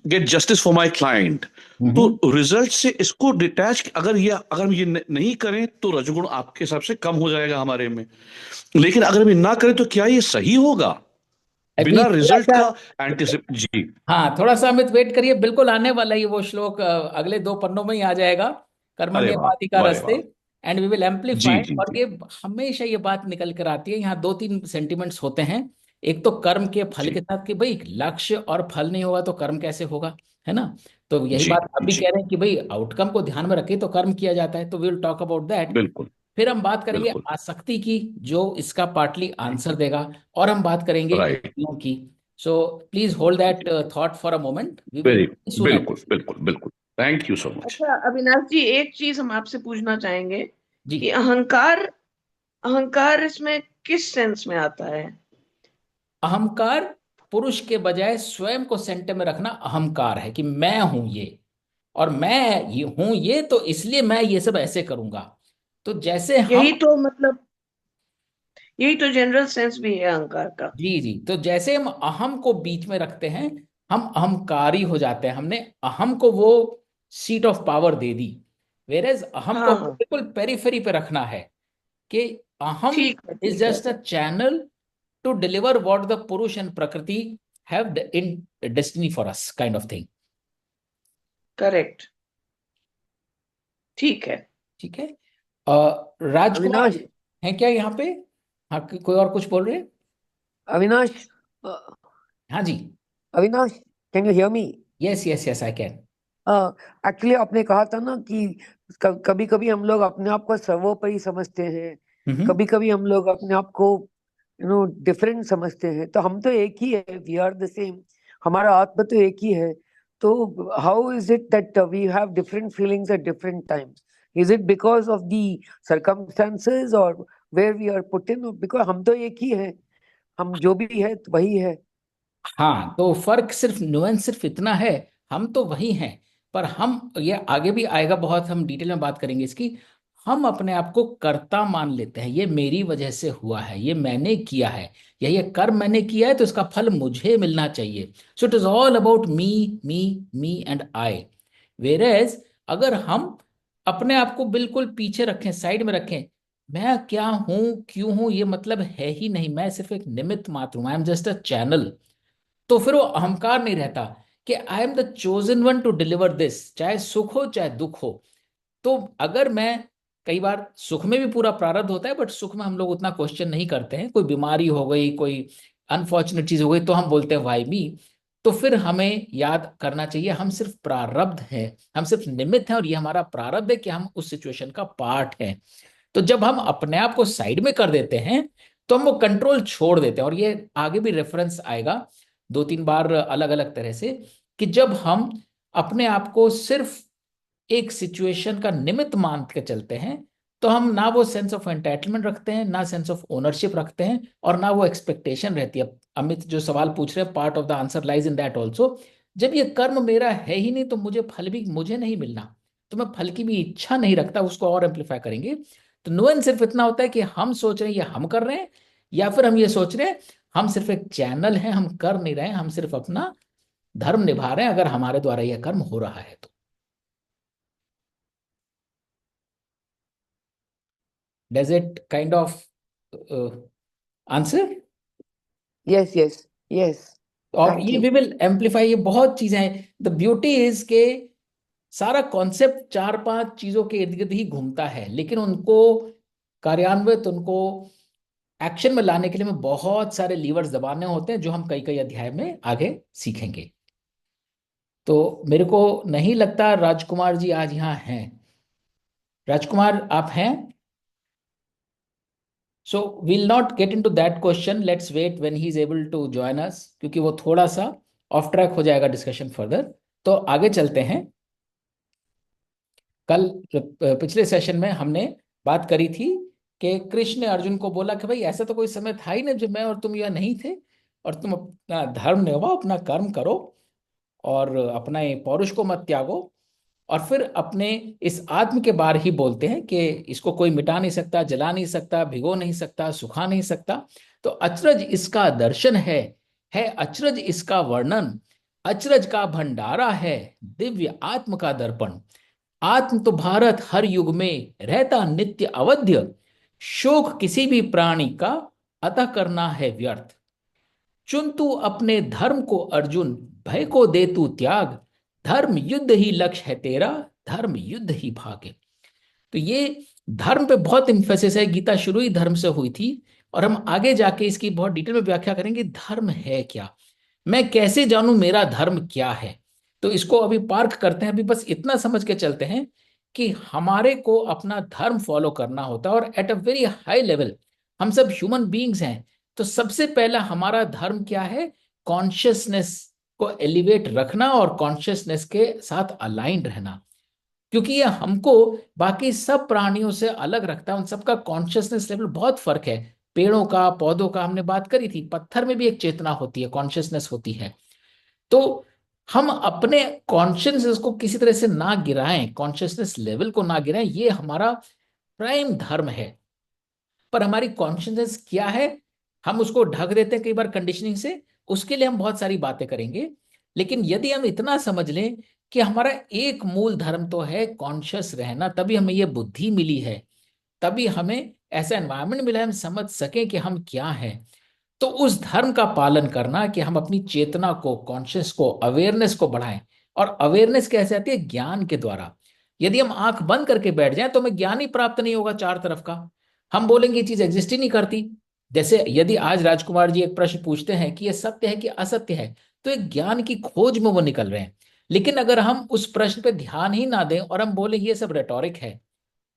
get justice for my client। तो रिजल्ट से इसको डिटैच, अगर हम ये नहीं करें तो रजोगुण आपके हिसाब से कम हो जाएगा हमारे में। लेकिन अगर हम ये ना करें तो क्या ये सही होगा बिना अभी थोड़ा रिजल्ट सा, का एंटिसिप जी? हाँ थोड़ा सा अमित वेट करिए, बिल्कुल आने वाला ही वो श्लोक, अगले 2 पन्नों में ही आ जाएगा, अरे वाह, कर्मण्येवाधिकार अरे रस्ते। वाह। एंड वी विल जी एम्पलीफाई। जी और जी ये हमेशा ये बात निकल कर आती है, यहाँ 2-3 सेंटिमेंट्स होते हैं। एक तो कर्म के फल के जी साथ कि भाई लक्ष्य और फल नहीं होगा तो कर्म कैसे होगा, है ना। तो यही जी बात आप भी जी। कह रहे हैं कि भाई आउटकम को ध्यान में रखे तो कर्म किया जाता है, तो we will talk about that. बिल्कुल फिर हम बात करेंगे बिल्कुल। आसक्ति की, जो इसका पार्टली आंसर देगा, और हम बात करेंगे राइट। इंद्रियों की। So please hold that thought for a moment, we will very, soon. बिल्कुल बिल्कुल बिल्कुल। Thank you so much. अच्छा अविनाश जी, एक चीज हम आपसे पूछना चाहेंगे जी। कि अहंकार, अहंकार इसमें किस सेंस में आता है? अहंकार पुरुष के बजाय स्वयं को सेंटर में रखना अहंकार है, कि मैं हूं ये, और मैं ये हूं ये, तो इसलिए मैं ये सब ऐसे करूंगा। तो जैसे हम, यही तो मतलब, यही तो जनरल सेंस भी है अहंकार का। जी जी, तो जैसे हम अहम को बीच में रखते हैं, हम अहंकारी हो जाते हैं, हमने अहम को वो सीट ऑफ पावर दे दी। वेरेज अहम को हाँ हाँ। बिल्कुल पेरिफेरी पे रखना है, कि aham ठीक है, is ठीक है, just a channel to deliver what the purush and prakriti have in destiny for us, kind of thing. Correct, ठीक है। ठीक है। राजकुमार अविनाश, है क्या यहाँ पे? हाँ, कोई और कुछ बोल रहे हैं? अविनाश, हाँ जी। Avinash, can you hear me? Yes yes yes, I can. Actually आपने कहा था ना कि कभी कभी हम लोग अपने आप को सर्वोपरि समझते हैं, कभी कभी हम लोग अपने आप को डिफरेंट समझते हैं। तो हम तो एक ही है, वी आर द सेम, हमारा आत्मा तो एक ही है। तो how is it that we have different feelings at different times? Is it because of the circumstances और where we are put in? Because हम तो एक ही है, हम जो भी है तो वही है। हाँ, तो फर्क सिर्फ नुएंस सिर्फ इतना है, हम तो वही हैं, पर हम, ये आगे भी आएगा, बहुत हम डिटेल में बात करेंगे इसकी। हम अपने आप को कर्ता मान लेते हैं, ये मेरी वजह से हुआ है, ये मैंने किया है, ये कर्म मैंने किया है, तो इसका फल मुझे मिलना चाहिए। So it is all about me me me and I. Whereas अगर हम अपने आप को बिल्कुल पीछे रखें, साइड में रखें, मैं क्या हूं, क्यों हूं, ये मतलब है ही नहीं, मैं सिर्फ एक निमित्त मात्र हूं, I am just a channel, तो फिर वो अहंकार नहीं रहता कि आई am the chosen one to deliver this, चाहे सुख हो चाहे दुख हो। तो अगर मैं, कई बार सुख में भी पूरा प्रारब्ध होता है, बट सुख में हम लोग उतना क्वेश्चन नहीं करते हैं, कोई बीमारी हो गई, कोई अनफॉर्चुनेट चीज हो गई, तो हम बोलते हैं वाई मी। तो फिर हमें याद करना चाहिए हम सिर्फ प्रारब्ध है, हम सिर्फ निमित्त हैं, और ये हमारा प्रारब्ध है कि हम उस सिचुएशन का पार्ट है। तो जब हम अपने आप को साइड में कर देते हैं, तो हम वो कंट्रोल छोड़ देते हैं, और ये आगे भी रेफरेंस आएगा 2-3 बार अलग अलग तरह से, कि जब हम अपने आप को सिर्फ एक सिचुएशन का निमित्त मान के चलते हैं, तो हम ना वो सेंस ऑफ एंटाइटलमेंट रखते हैं, ना सेंस ऑफ ओनरशिप रखते हैं, और ना वो एक्सपेक्टेशन रहती है। अमित जो सवाल पूछ रहे हैं, part of the answer lies in that also. जब ये कर्म मेरा है ही नहीं, तो मुझे फल भी मुझे नहीं मिलना, तो मैं फल की भी इच्छा नहीं रखता। उसको और एम्पलीफाई करेंगे, तो नुएंस सिर्फ इतना होता है कि हम सोच रहे हैं ये हम कर रहे हैं, या फिर हम ये सोच रहे हैं हम सिर्फ एक चैनल हैं, हम कर नहीं रहे हैं, हम सिर्फ अपना धर्म निभा रहे हैं, अगर हमारे द्वारा यह कर्म हो रहा है तो। Does it kind of answer? Yes yes yes, और ये वी विल एम्पलीफाई, ये बहुत चीजें हैं। द ब्यूटी इज के सारा कॉन्सेप्ट 4-5 चीजों के इर्द गिर्द ही घूमता है, लेकिन उनको कार्यान्वित, उनको एक्शन में लाने के लिए हमें बहुत सारे लीवर्स दबाने होते हैं, जो हम कई कई अध्याय में आगे सीखेंगे। तो मेरे को नहीं लगता राजकुमार जी आज यहाँ हैं। राजकुमार आप हैं? सो we'll not get into that question, let's wait when he is able to join us, क्योंकि वो थोड़ा सा ऑफ ट्रैक हो जाएगा डिस्कशन फर्दर। तो आगे चलते हैं। कल पिछले सेशन में हमने बात करी थी कि कृष्ण ने अर्जुन को बोला कि भाई ऐसा तो कोई समय था ही नहीं जब मैं और तुम यह नहीं थे, और तुम अपना धर्म निभाओ, अपना कर्म करो, और अपना ये पौरुष को मत त्यागो। और फिर अपने इस आत्म के बारे ही बोलते हैं कि इसको कोई मिटा नहीं सकता, जला नहीं सकता, भिगो नहीं सकता, सुखा नहीं सकता। तो अचरज इसका दर्शन है अचरज इसका वर्णन, अचरज का भंडारा है दिव्य आत्म का दर्पण। आत्म तो भारत हर युग में रहता नित्य अवध्य, शोक किसी भी प्राणी का अतः करना है व्यर्थ। चुन तू अपने धर्म को अर्जुन, भय को दे तू त्याग, धर्म युद्ध ही लक्ष्य है तेरा, धर्म युद्ध ही भाग्य। तो ये धर्म पे बहुत इंफेसिस है, गीता शुरू ही धर्म से हुई थी, और हम आगे जाके इसकी बहुत डिटेल में व्याख्या करेंगे। धर्म है क्या, मैं कैसे जानूं मेरा धर्म क्या है? तो इसको अभी पार्क करते हैं, अभी बस इतना समझ के चलते हैं कि हमारे को अपना धर्म फॉलो करना होता है, और at a very high level हम सब ह्यूमन बीइंग्स हैं। तो सबसे पहला हमारा धर्म क्या है? कॉन्शियसनेस को एलिवेट रखना और कॉन्शियसनेस के साथ अलाइंड रहना, क्योंकि ये हमको बाकी सब प्राणियों से अलग रखता है। उन सबका कॉन्शियसनेस लेवल बहुत फर्क है। पेड़ों का, पौधों का हमने बात करी थी, पत्थर में भी एक चेतना होती है, कॉन्शियसनेस होती है। तो हम अपने कॉन्शियसनेस को किसी तरह से ना गिराएं, कॉन्शियसनेस लेवल को ना गिराएं, ये हमारा प्राइम धर्म है। पर हमारी कॉन्शियसनेस क्या है, हम उसको ढक देते हैं कई बार कंडीशनिंग से। उसके लिए हम बहुत सारी बातें करेंगे, लेकिन यदि हम इतना समझ लें कि हमारा एक मूल धर्म तो है कॉन्शियस रहना, तभी हमें ये बुद्धि मिली है, तभी हमें ऐसा एनवायरनमेंट मिला है, हम समझ सकें कि हम क्या हैं। तो उस धर्म का पालन करना कि हम अपनी चेतना को, कॉन्शियस को, अवेयरनेस को बढ़ाएं। और अवेयरनेस कैसे आती है? ज्ञान के द्वारा। यदि हम आंख बंद करके बैठ जाएं तो हमें ज्ञान ही प्राप्त नहीं होगा चार तरफ का। हम बोलेंगे ये चीज एग्जिस्ट ही नहीं करती। जैसे यदि आज राजकुमार जी एक प्रश्न पूछते हैं कि ये सत्य है कि असत्य है, तो एक ज्ञान की खोज में वो निकल रहे हैं। लेकिन अगर हम उस प्रश्न पे ध्यान ही ना दें और हम बोले ये सब रेटोरिक है,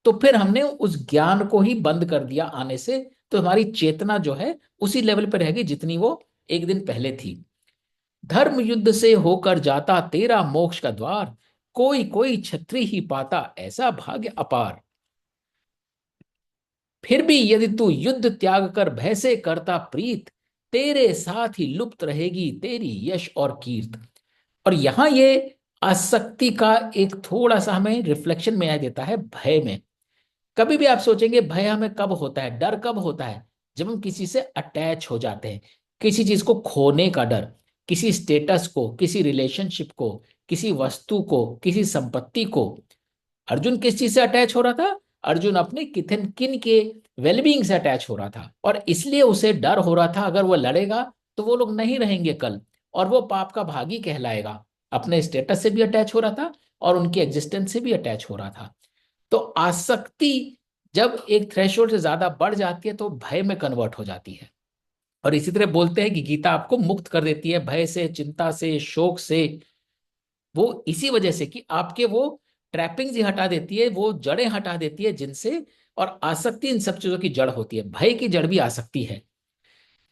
तो फिर हमने उस ज्ञान को ही बंद कर दिया आने से। तो हमारी चेतना जो है उसी लेवल पर रहेगी जितनी वो एक दिन पहले थी। धर्म युद्ध से होकर जाता तेरा मोक्ष का द्वार, कोई कोई छत्री ही पाता ऐसा भाग्य अपार। फिर भी यदि तू युद्ध त्याग कर भय से करता प्रीत, तेरे साथ ही लुप्त रहेगी तेरी यश और कीर्त। और यहां ये आसक्ति का एक थोड़ा सा हमें रिफ्लेक्शन में आ देता है भय में। कभी भी आप सोचेंगे भय हमें कब होता है, डर कब होता है? जब हम किसी से अटैच हो जाते हैं, किसी चीज को खोने का डर, किसी स्टेटस को, किसी रिलेशनशिप को, किसी वस्तु को, किसी संपत्ति को। अर्जुन किस चीज से अटैच हो रहा था? अर्जुन अपने किन किन के वेलबींग से अटैच हो रहा था, और इसलिए उसे डर हो रहा था अगर वो लड़ेगा तो वो लोग नहीं रहेंगे कल, और वो पाप का भागी कहलाएगा। अपने स्टेटस से भी अटैच हो रहा था और उनकी एग्जिस्टेंस से भी अटैच हो रहा था। तो आसक्ति जब एक थ्रेशोल्ड से ज्यादा बढ़ जाती है तो भय में कन्वर्ट हो जाती है। और इसी तरह बोलते हैं कि गीता आपको मुक्त कर देती है भय से, चिंता से, शोक से। वो इसी वजह से कि आपके वो ट्रैपिंग्स ही हटा देती है, वो जड़ें हटा देती है जिनसे, और आसक्ति इन सब चीजों की जड़ होती है। भय की जड़ भी आसक्ति है।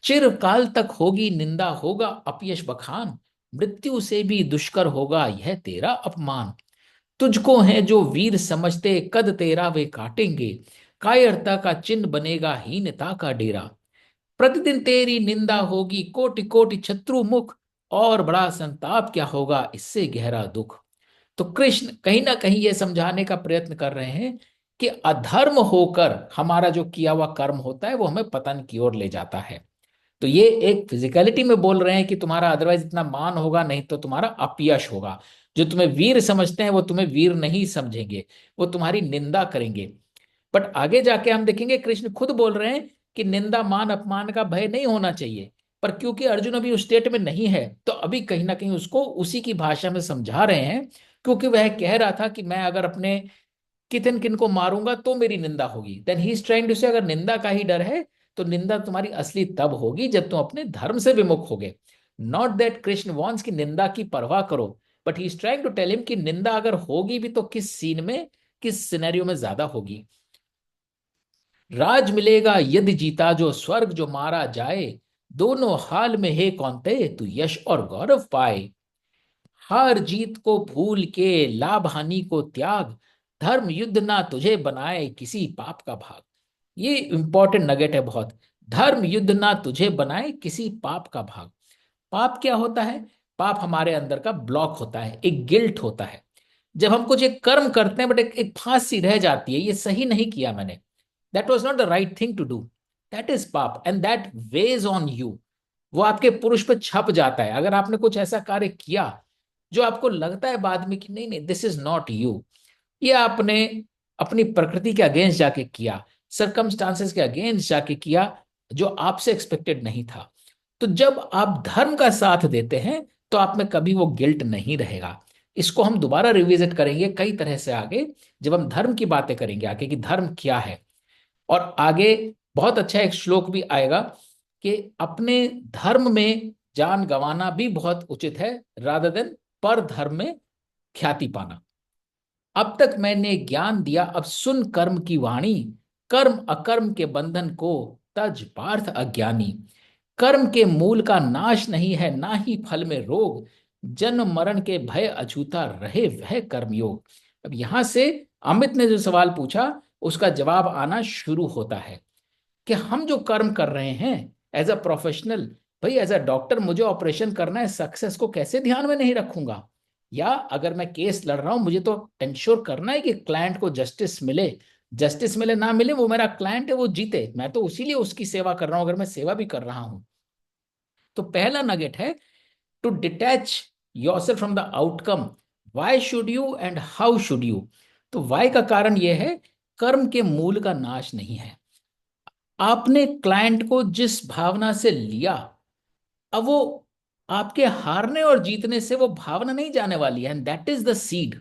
चिरकाल तक होगी निंदा, होगा अपयश बखान, मृत्यु से भी दुष्कर होगा यह तेरा अपमान। तुझको है जो वीर समझते कद तेरा वे काटेंगे, कायरता का चिन्ह बनेगा हीनता का डेरा। प्रतिदिन तेरी निंदा होगी कोटि कोटि शत्रु मुख, और बड़ा संताप क्या होगा इससे गहरा दुख। तो कृष्ण कहीं ना कहीं ये समझाने का प्रयत्न कर रहे हैं कि अधर्म होकर हमारा जो किया हुआ कर्म होता है वो हमें पतन की ओर ले जाता है। तो ये एक फिजिकलिटी में बोल रहे हैं कि तुम्हारा अदरवाइज इतना मान होगा नहीं तो तुम्हारा अपयश होगा। जो तुम्हें वीर समझते हैं वो तुम्हें वीर नहीं समझेंगे, वो तुम्हारी निंदा करेंगे। बट आगे जाके हम देखेंगे कृष्ण खुद बोल रहे हैं कि निंदा, मान, अपमान का भय नहीं होना चाहिए। पर क्योंकि अर्जुन अभी उस स्टेट में नहीं है तो अभी कहीं ना कहीं उसको उसी की भाषा में समझा रहे हैं। क्योंकि वह कह रहा था कि मैं अगर अपने कितन किन को मारूंगा तो मेरी निंदा होगी। Then he is trying to say अगर निंदा का ही डर है तो निंदा तुम्हारी असली तब होगी जब तुम अपने धर्म से विमुख होगे। नॉट दैट कृष्ण वॉन्ट्स की निंदा की परवाह करो, but he is trying to tell him कि निंदा अगर होगी भी तो किस सीन में, किस सिनेरियो में ज्यादा होगी। राज मिलेगा यदि जीता जो स्वर्ग जो मारा जाए, दोनों हाल में हे कौनते तू यश और गौरव पाए। हार जीत को भूल के लाभ हानि को त्याग, धर्म युद्ध ना तुझे बनाए किसी पाप का भाग। ये इंपॉर्टेंट नगेट है बहुत। धर्म युद्ध ना तुझे बनाए किसी पाप का भाग। पाप क्या होता है? पाप हमारे अंदर का ब्लॉक होता है, एक गिल्ट होता है। जब हम कुछ एक कर्म करते हैं बट एक फांसी रह जाती है, ये सही नहीं किया मैंने, that was not the right thing to do, that is paap and that weighs on you. वो आपके पुरुष पे छप जाता है। अगर आपने कुछ ऐसा कार्य किया जो आपको लगता है बाद में कि नहीं नहीं दिस इज नॉट यू, ये आपने अपनी प्रकृति के अगेंस्ट जाके किया, सरकमस्टांसेस के अगेंस्ट जाके किया, जो आपसे एक्सपेक्टेड नहीं था। तो जब आप धर्म का साथ देते हैं तो आप में कभी वो गिल्ट नहीं रहेगा। इसको हम दोबारा रिविजिट करेंगे कई तरह से आगे, जब हम धर्म की बातें करेंगे आगे कि धर्म क्या है। और आगे बहुत अच्छा एक श्लोक भी आएगा कि अपने धर्म में जान गंवाना भी बहुत उचित है, रादर देन पर धर्म में ख्याति पाना। अब तक मैंने ज्ञान दिया अब सुन कर्म की वाणी, कर्म अकर्म के बंधन को तज पार्थ अज्ञानी। कर्म के मूल का नाश नहीं है ना ही फल में रोग, जन्म मरण के भय अछूता रहे वह कर्मयोग। अब यहां से अमित ने जो सवाल पूछा उसका जवाब आना शुरू होता है कि हम जो कर्म कर रहे हैं एज अ प्रोफेशनल, भाई एज अ डॉक्टर मुझे ऑपरेशन करना है, सक्सेस को कैसे ध्यान में नहीं रखूंगा? या अगर मैं केस लड़ रहा हूं मुझे तो इंश्योर करना है कि क्लाइंट को जस्टिस मिले, जस्टिस मिले ना मिले वो मेरा क्लाइंट है, वो जीते, मैं तो उसीलिए उसकी सेवा कर रहा हूं अगर मैं सेवा भी कर रहा हूं। तो पहला नगेट है to detach yourself from the outcome, why should you and how should you. तो व्हाई का कारण यह है कर्म के मूल का नाश नहीं है। आपने क्लाइंट को जिस भावना से लिया, अब वो आपके हारने और जीतने से वो भावना नहीं जाने वाली है, and that is the seed.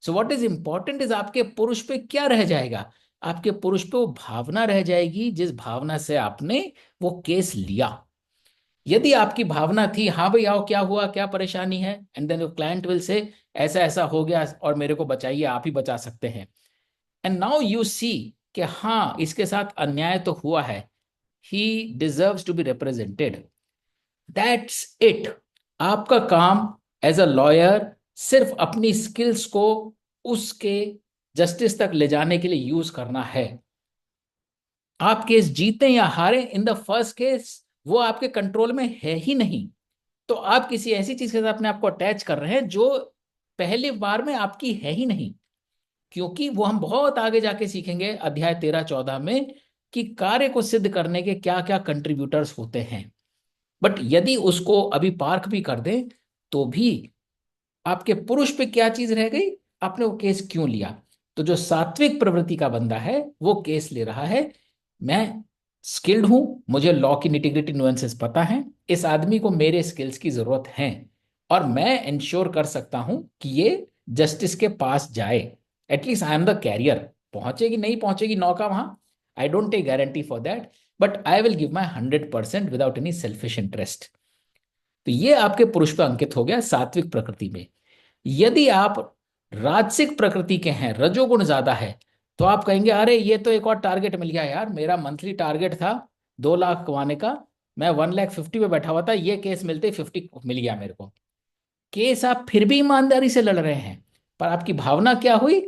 So what is important is आपके पुरुष पे क्या रह जाएगा? आपके पुरुष पे वो भावना रह जाएगी जिस भावना से आपने वो केस लिया। यदि आपकी भावना थी हाँ भाई आओ क्या हुआ, क्या परेशानी है, and then client will say ऐसा ऐसा हो गया और मेरे को बचाइए, आप ही बचा सकते हैं, एंड नाउ यू सी कि हाँ इसके साथ अन्याय तो हुआ है, he deserves to be represented, that's it. आपका काम एज अ लॉयर सिर्फ अपनी स्किल्स को उसके जस्टिस तक ले जाने के लिए यूज करना है। आप केस जीते या हारे, इन द फर्स्ट केस वो आपके कंट्रोल में है ही नहीं, तो आप किसी ऐसी चीज के साथ अपने आप को अटैच कर रहे हैं जो पहली बार में आपकी है ही नहीं। क्योंकि वो हम बहुत आगे जाके सीखेंगे अध्याय 13-14 में कि कार्य को सिद्ध करने के क्या क्या कंट्रीब्यूटर्स होते हैं। बट यदि उसको अभी पार्क भी कर दें तो भी आपके पुरुष पे क्या चीज रह गई, आपने वो केस क्यों लिया। तो जो सात्विक प्रवृत्ति का बंदा है वो केस ले रहा है, मैं स्किल्ड हूं, मुझे लॉ की निटिग्रिटी नुएंसेस पता है, इस आदमी को मेरे स्किल्स की जरूरत है और मैं इंश्योर कर सकता हूं कि ये जस्टिस के पास जाए, at least I am the carrier. पहुंचेगी नहीं पहुंचेगी नौका वहां, I don't take guarantee for that, but I will give my 100% without any selfish interest. तो ये आपके पुरुष पर अंकित हो गया सात्विक प्रकृति में। यदि आप राजसिक प्रकृति के हैं, रजोगुण ज्यादा है, तो आप कहेंगे अरे ये तो एक और टारगेट मिल गया यार, मेरा मंथली टारगेट था 2 लाख कमाने का, मैं 1,50,000 पे बैठा हुआ था, ये केस मिलते 50 मिल गया मेरे को। केस आप फिर भी ईमानदारी से लड़ रहे हैं, पर आपकी भावना क्या हुई,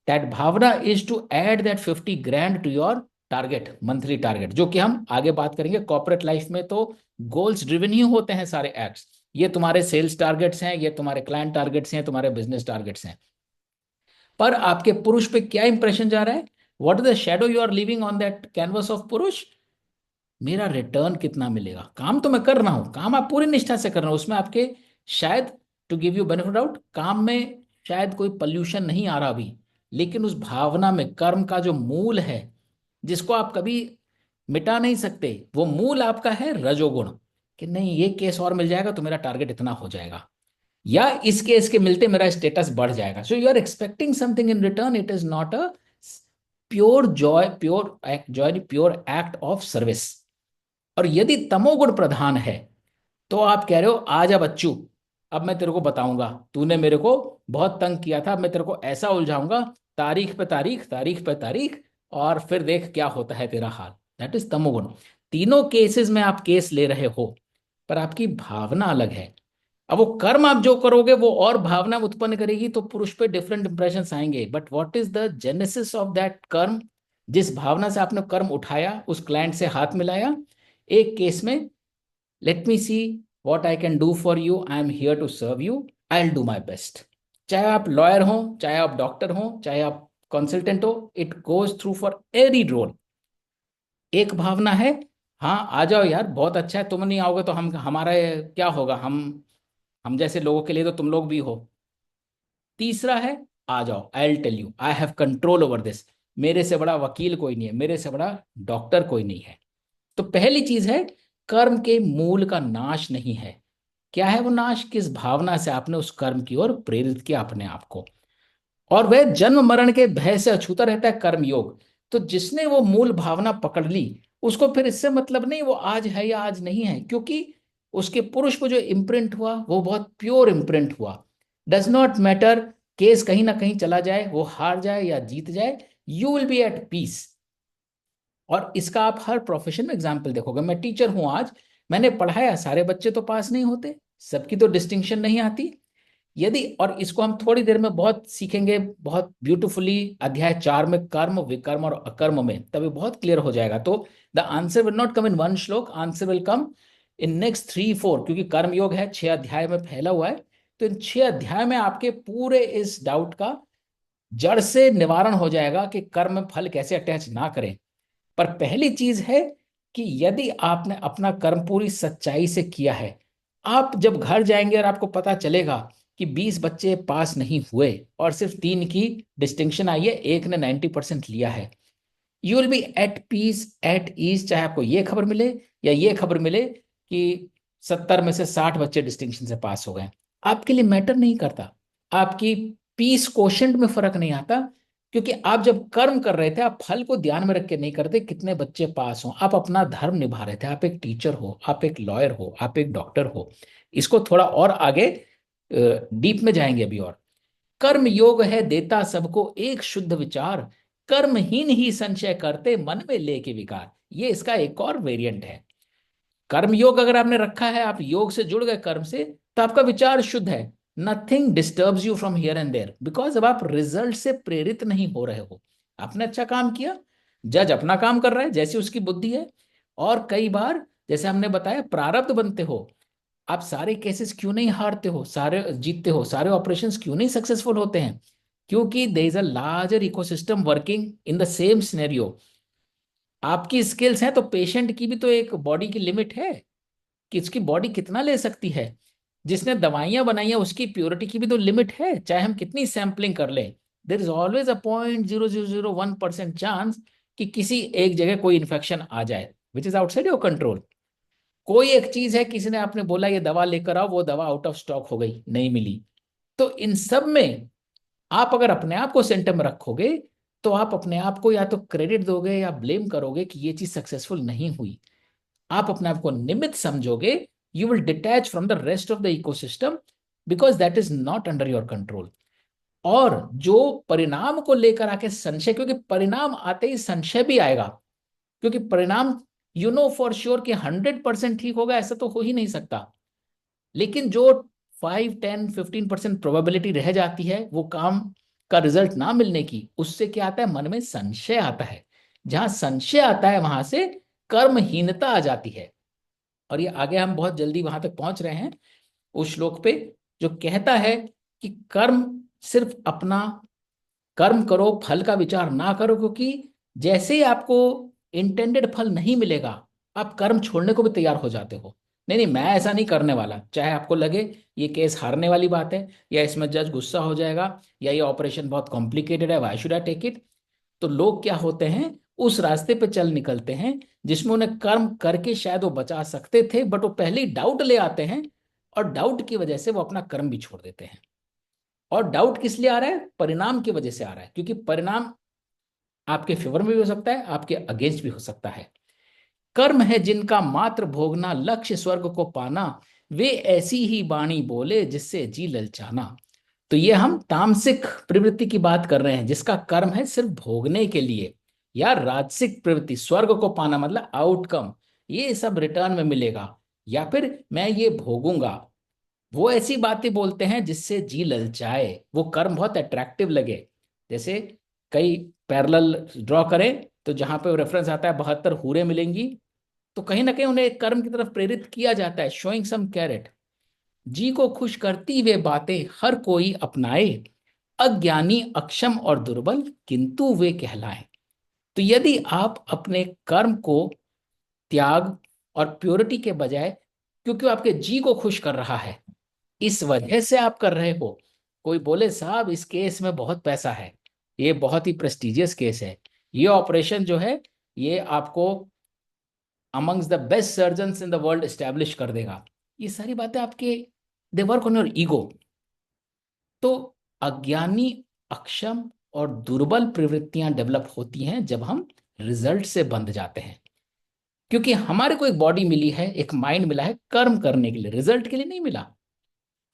that bhavna is to add that 50 grand to your target, monthly target, जो कि हम आगे बात करेंगे। कॉर्पोरेट लाइफ में तो गोल्स ड्रिवन ही होते हैं सारे एक्ट्स, ये तुम्हारे सेल्स टारगेट्स हैं, ये तुम्हारे क्लाइंट टारगेट्स हैं, तुम्हारे बिजनेस टारगेट्स हैं। पर आपके पुरुष पे क्या इंप्रेशन जा रहा है, what is the shadow you are living on that canvas of purush, मेरा रिटर्न कितना मिलेगा। काम तो मैं कर रहा हूं, काम आप पूरी निष्ठा से कर रहे हो, उसमें आपके शायद to give you benefit out काम में शायद कोई पॉल्यूशन नहीं आ रहा अभी, लेकिन उस भावना में कर्म का जो मूल है जिसको आप कभी मिटा नहीं सकते, वो मूल आपका है रजोगुण, कि नहीं ये केस और मिल जाएगा तो मेरा टारगेट इतना हो जाएगा, या इस केस के मिलते मेरा स्टेटस बढ़ जाएगा। So you are expecting something in return, it is not a pure joy, pure act of service. और यदि तमोगुण प्रधान है तो आप कह रहे हो आजा बच्चू, अब मैं तेरे को बताऊंगा, तूने मेरे को बहुत तंग किया था, अब मैं तेरे को ऐसा उलझाऊंगा, तारीख पे तारीख, तारीख पे तारीख, और फिर देख क्या होता है तेरा हाल। दैट इज तमोगुण। तीनों केसेस में आप केस ले रहे हो, पर आपकी भावना अलग है। अब वो कर्म आप जो करोगे वो और भावना उत्पन्न करेगी, तो पुरुष पे डिफरेंट इंप्रेशन आएंगे। But what is the genesis of that कर्म, जिस भावना से आपने कर्म उठाया, उस क्लाइंट से हाथ मिलाया, एक केस में let me see what I can do for you, I am here to serve you, I will do my best. चाहे आप लॉयर हो, चाहे आप डॉक्टर हो, चाहे आप कंसल्टेंट हो, it goes through for any role. एक भावना है हाँ आ जाओ यार बहुत अच्छा है, तुम नहीं आओगे तो हम हमारा क्या होगा, हम जैसे लोगों के लिए तो तुम लोग भी हो। तीसरा है आ जाओ, I will tell you, I have control over this, मेरे से बड़ा वकील कोई नहीं है, मेरे से बड़ा डॉक्टर कोई नहीं है। तो पहली चीज है कर्म के मूल का नाश नहीं है। क्या है वो नाश, किस भावना से आपने उस कर्म की ओर प्रेरित किया अपने आप को, और वह जन्म मरण के भय से अछूता रहता है कर्म योग। तो जिसने वो मूल भावना पकड़ ली उसको फिर इससे मतलब नहीं वो आज है या आज नहीं है, क्योंकि उसके पुरुष को जो इम्प्रिंट हुआ वो बहुत प्योर इम्प्रिंट हुआ। डज नॉट मैटर केस कहीं ना कहीं चला जाए, वो हार जाए या जीत जाए, you will be at peace. और इसका आप हर प्रोफेशन में एग्जाम्पल देखोगे। मैं टीचर हूं, आज मैंने पढ़ाया, सारे बच्चे तो पास नहीं होते, सबकी तो डिस्टिंक्शन नहीं आती। यदि, और इसको हम थोड़ी देर में बहुत सीखेंगे बहुत ब्यूटीफुली अध्याय 4 में, कर्म विकर्म और अकर्म में, तभी बहुत क्लियर हो जाएगा। तो the answer will not come in 1 shloka, answer will come in next 3-4, क्योंकि कर्म योग है 6 अध्याय में फैला हुआ है। तो इन 6 अध्याय में आपके पूरे इस डाउट का जड़ से निवारण हो जाएगा कि कर्म में फल कैसे अटैच ना करें। पर पहली चीज है कि यदि आपने अपना कर्म पूरी सच्चाई से किया है, आप जब घर जाएंगे और आपको पता चलेगा कि 20 बच्चे पास नहीं हुए और सिर्फ 3 की डिस्टिंक्शन आई है, एक ने 90% लिया है, you will be at peace, at ease, चाहे आपको ये खबर मिले या ये खबर मिले कि 70 में से 60 बच्चे डिस्टिंक्शन से पास हो गए, आपके लिए मैटर नहीं करता, आपकी पीस कोशेंट में फर्क नहीं आता, क्योंकि आप जब कर्म कर रहे थे आप फल को ध्यान में रख के नहीं करते कितने बच्चे पास हो, आप अपना धर्म निभा रहे थे। आप एक टीचर हो, आप एक लॉयर हो, आप एक डॉक्टर हो। इसको थोड़ा और आगे डीप में जाएंगे अभी। और कर्म योग है देता सबको एक शुद्ध विचार, कर्महीन ही संशय करते मन में लेके विकार। ये इसका एक और वेरिएंट है। कर्म योग अगर आपने रखा है, आप योग से जुड़ गए कर्म से, तो आपका विचार शुद्ध है। Nothing disturbs you from here and there, because अब आप रिजल्ट से प्रेरित नहीं हो रहे हो। आपने अच्छा काम किया, जज अपना काम कर रहा है जैसी उसकी बुद्धि है। और कई बार जैसे हमने बताया प्रारब्ध बनते हो, आप सारे केसेस क्यों नहीं हारते हो, सारे जीतते हो, सारे ऑपरेशंस क्यों नहीं सक्सेसफुल होते हैं? क्योंकि there is a larger ecosystem working in the same scenario. आपकी स्किल्स हैं तो पेशेंट की भी तो एक बॉडी की लिमिट है कि इसकी बॉडी कितना ले सकती है। जिसने दवाइयां बनाई हैं उसकी प्योरिटी की भी तो लिमिट है, चाहे हम कितनी सैंपलिंग कर लें। There is always a 0.0001% chance कि किसी एक जगह कोई इन्फेक्शन आ जाए which is outside your control. कोई एक चीज है, किसी ने आपने बोला ये दवा लेकर आओ, वो दवा आउट ऑफ स्टॉक हो गई, नहीं मिली। तो इन सब में आप अगर अपने आप को सेंटर में रखोगे तो आप अपने आप को या तो क्रेडिट दोगे या ब्लेम करोगे कि ये चीज सक्सेसफुल नहीं हुई। आप अपने आप को निमित्त समझोगे, you will detach from the rest of the ecosystem because that is not under your control. और जो परिणाम को लेकर आके संशय, क्योंकि परिणाम आते ही संशय भी आएगा, क्योंकि परिणाम यू नो फॉर श्योर कि 100% ठीक होगा ऐसा तो हो ही नहीं सकता। लेकिन जो 5, 10, 15% प्रोबेबिलिटी रह जाती है वो काम का रिजल्ट ना मिलने की, उससे क्या आता है, मन में संशय आता है। जहां संशय आता है वहां से कर्महीनता आ जाती है। और ये आगे हम बहुत जल्दी वहां तक पहुंच रहे हैं उस श्लोक पे जो कहता है कि कर्म सिर्फ अपना कर्म करो, फल का विचार ना करो, क्योंकि जैसे ही आपको इंटेंडेड फल नहीं मिलेगा आप कर्म छोड़ने को भी तैयार हो जाते हो। नहीं नहीं मैं ऐसा नहीं करने वाला, चाहे आपको लगे ये केस हारने वाली बात है, या इसमें जज गुस्सा हो जाएगा, या ये ऑपरेशन बहुत कॉम्प्लिकेटेड है, why should I take it. तो लोग क्या होते हैं, उस रास्ते पे चल निकलते हैं जिसमें उन्हें कर्म करके शायद वो बचा सकते थे, बट वो पहले ही डाउट ले आते हैं और डाउट की वजह से वो अपना कर्म भी छोड़ देते हैं। और डाउट किस लिए आ रहा है? परिणाम की वजह से आ रहा है, क्योंकि परिणाम आपके फेवर में भी हो सकता है, आपके अगेंस्ट भी हो सकता है। कर्म है जिनका मात्र भोगना, लक्ष्य स्वर्ग को पाना, वे ऐसी ही वाणी बोले जिससे जी ललचाना। तो ये हम तामसिक प्रवृत्ति की बात कर रहे हैं जिसका कर्म है सिर्फ भोगने के लिए, या राजसिक प्रवृत्ति स्वर्ग को पाना मतलब आउटकम, ये सब रिटर्न में मिलेगा, या फिर मैं ये भोगूंगा। वो ऐसी बातें बोलते हैं जिससे जी ललचाए, वो कर्म बहुत अट्रैक्टिव लगे। जैसे कई पैरेलल ड्रॉ करें तो जहां पे रेफरेंस आता है 72 हूरें मिलेंगी, तो कहीं ना कहीं उन्हें एक कर्म की तरफ प्रेरित किया जाता है, शोइंग सम कैरेट। जी को खुश करती वे बातें हर कोई अपनाए, अज्ञानी अक्षम और दुर्बल किंतु वे कहलाएं। तो यदि आप अपने कर्म को त्याग और प्योरिटी के बजाय, क्योंकि वो आपके जी को खुश कर रहा है इस वजह से आप कर रहे हो। कोई बोले साहब इस केस में बहुत पैसा है, ये बहुत ही प्रेस्टिजियस केस है, ये ऑपरेशन जो है ये आपको amongst the best surgeons in the world establish कर देगा, ये सारी बातें आपके they work on your ego. तो अज्ञानी अक्षम और दुर्बल प्रवृत्तियां डेवलप होती हैं जब हम रिजल्ट से बंध जाते हैं, क्योंकि हमारे को एक बॉडी मिली है, एक माइंड मिला है कर्म करने के लिए, रिजल्ट के लिए नहीं मिला।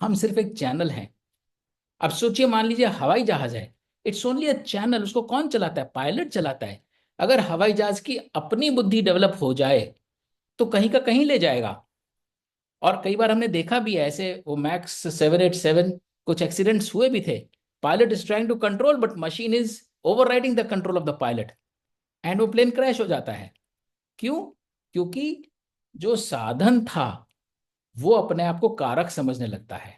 हम सिर्फ एक चैनल हैं। अब सोचिए, मान लीजिए हवाई जहाज है, इट्स ओनली अ चैनल, उसको कौन चलाता है? पायलट चलाता है। अगर हवाई जहाज की अपनी बुद्धि डेवलप हो जाए तो कहीं का कहीं ले जाएगा। और कई बार हमने देखा भी है ऐसे, वो मैक्स 787 कुछ एक्सीडेंट्स हुए भी थे। Pilot is trying to control but machine is overriding the control of the pilot and वो प्लेन क्रैश हो जाता है। क्यों? क्योंकि जो साधन था वो अपने आप को कारक समझने लगता है।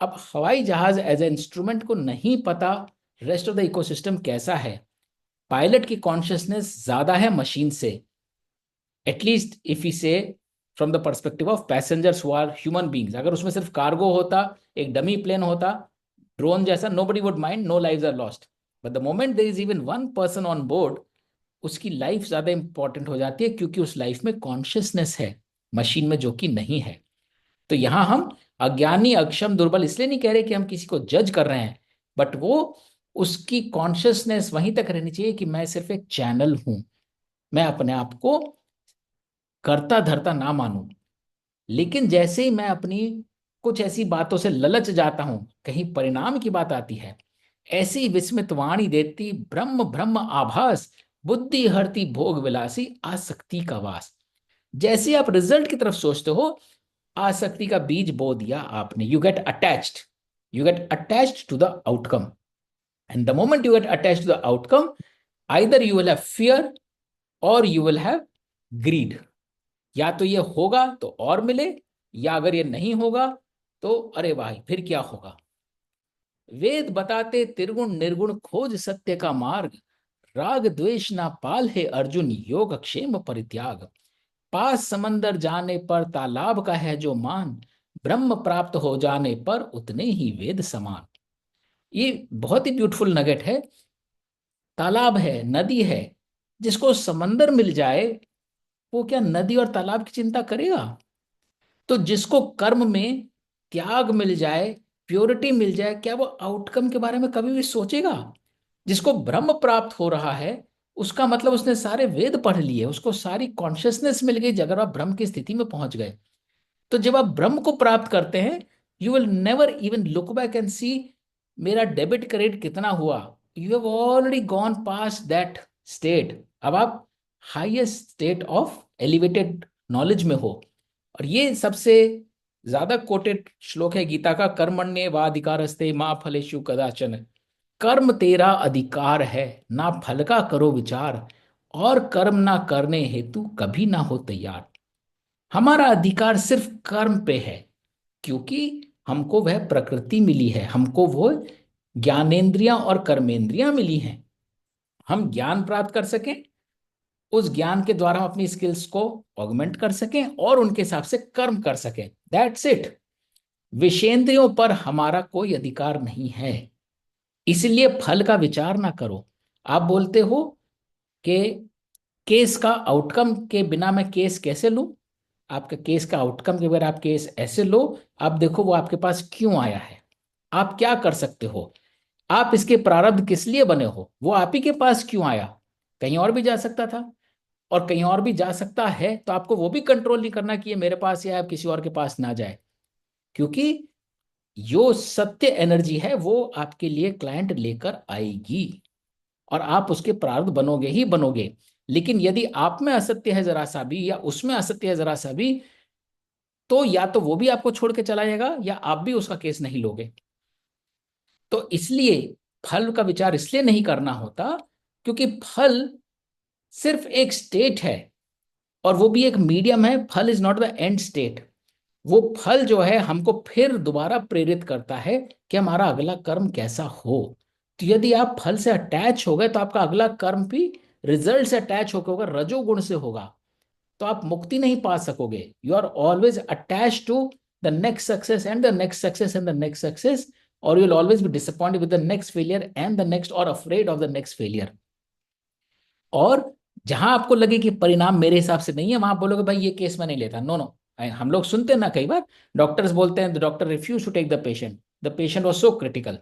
अब हवाई जहाज एज ए इंस्ट्रूमेंट को नहीं पता रेस्ट ऑफ द इकोसिस्टम कैसा है। पायलट की कॉन्शियसनेस ज्यादा है मशीन से, at least if you say from the perspective of passengers who are human beings. अगर उसमें सिर्फ कार्गो होता, एक डमी प्लेन होता, ड्रोन जैसा, nobody would mind, no lives are lost. But the moment there is even one person on board, उसकी लाइफ ज्यादा इंपॉर्टेंट हो जाती है, क्योंकि उस लाइफ में कॉन्शियसनेस है, मशीन में जो कि नहीं है। तो यहां हम अज्ञानी, अक्षम, दुर्बल इसलिए नहीं कह रहे कि हम किसी को जज कर रहे हैं, बट वो उसकी कॉन्शियसनेस वहीं तक रहनी चाहिए कि मैं सिर्फ एक चैनल हूं, मैं अपने आप को करता धरता ना मानूं। लेकिन जैसे ही मैं अपनी कुछ ऐसी बातों से ललच जाता हूं, कहीं परिणाम की बात आती है, ऐसी विस्मित वाणी देती ब्रह्म ब्रह्म आभास, बुद्धि हरती भोग विलासी आसक्ति का वास। जैसे आप रिजल्ट की तरफ सोचते हो, आसक्ति का बीज बो दिया आपने। You get attached, you get attached to the outcome, and the moment you get attached to the outcome, either you will have fear और यू विल हैव ग्रीड। या तो ये होगा तो और मिले, या अगर ये नहीं होगा तो अरे भाई फिर क्या होगा। वेद बताते त्रिगुण निर्गुण खोज सत्य का मार्ग, राग द्वेष ना पाल है अर्जुन योग क्षेम परित्याग। पास समंदर जाने पर तालाब का है जो मान, ब्रह्म प्राप्त हो जाने पर उतने ही वेद समान। ये बहुत ही ब्यूटीफुल नगेट है। तालाब है, नदी है, जिसको समंदर मिल जाए वो क्या नदी और तालाब की चिंता करेगा? तो जिसको कर्म में त्याग मिल जाए, प्योरिटी मिल जाए, क्या वो आउटकम के बारे में कभी भी सोचेगा? जिसको ब्रह्म प्राप्त हो रहा है, उसका मतलब उसने सारे वेद पढ़ लिए, उसको सारी कॉन्शियसनेस मिल गई अगर आप ब्रह्म की स्थिति में पहुंच गए। तो जब आप ब्रह्म को प्राप्त करते हैं, you will never even look back and see मेरा डेबिट क्रेडिट कितना हुआ। You have already gone past that state. अब आप highest state of elevated knowledge में हो। और ये सबसे ज्यादा कोटेड श्लोक है गीता का, कर्मण्येवाधिकारस्ते मा फलेषु कदाचन। कर्म तेरा अधिकार है, ना फल का करो विचार, और कर्म ना करने हेतु कभी ना हो तैयार। हमारा अधिकार सिर्फ कर्म पे है, क्योंकि हमको वह प्रकृति मिली है, हमको वो ज्ञानेंद्रियां और कर्मेंद्रियां मिली हैं। हम ज्ञान प्राप्त कर सकें, उस ज्ञान के द्वारा हम अपनी स्किल्स को ऑगमेंट कर सकें और उनके हिसाब से कर्म कर सकें। That's it. विषेंद्रियों पर हमारा कोई अधिकार नहीं है, इसलिए फल का विचार ना करो। आप बोलते हो कि केस का आउटकम के बिना मैं केस कैसे लूं? आपका केस का आउटकम के बगैर आप केस ऐसे लो, आप देखो वो आपके पास क्यों आया है, आप क्या कर सकते हो, आप इसके प्रारब्ध किस लिए बने हो, वो आप ही के पास क्यों आया। कहीं और भी जा सकता था, और कहीं और भी जा सकता है, तो आपको वो भी कंट्रोल नहीं करना कि ये मेरे पास या किसी और के पास ना जाए, क्योंकि जो सत्य एनर्जी है वो आपके लिए क्लाइंट लेकर आएगी और आप उसके प्रारब्ध बनोगे ही बनोगे। लेकिन यदि आप में असत्य है जरा सा भी, या उसमें असत्य है जरा सा भी, तो या तो वो भी आपको छोड़ के चला जाएगा या आप भी उसका केस नहीं लोगे। तो इसलिए फल का विचार इसलिए नहीं करना होता, क्योंकि फल सिर्फ एक स्टेट है, और वो भी एक मीडियम है। फल is not the end state. वो फल जो है हमको फिर दोबारा प्रेरित करता है कि हमारा अगला कर्म कैसा हो। तो यदि आप फल से अटैच हो गए, तो आपका अगला कर्म भी रिजल्ट से अटैच होकर होगा, रजोगुण से होगा, तो आप मुक्ति नहीं पा सकोगे। You are always attach to the next success and the next success and the next success, और you will always be disappointed with the next failure and the next, और afraid of the next failure. और जहां आपको लगे कि परिणाम मेरे हिसाब से नहीं है, वहां बोलोगे भाई ये केस मैं नहीं लेता, नो नो। हम लोग सुनते हैं ना, कई बार डॉक्टर्स बोलते हैं the doctor refuse to take the patient was so critical.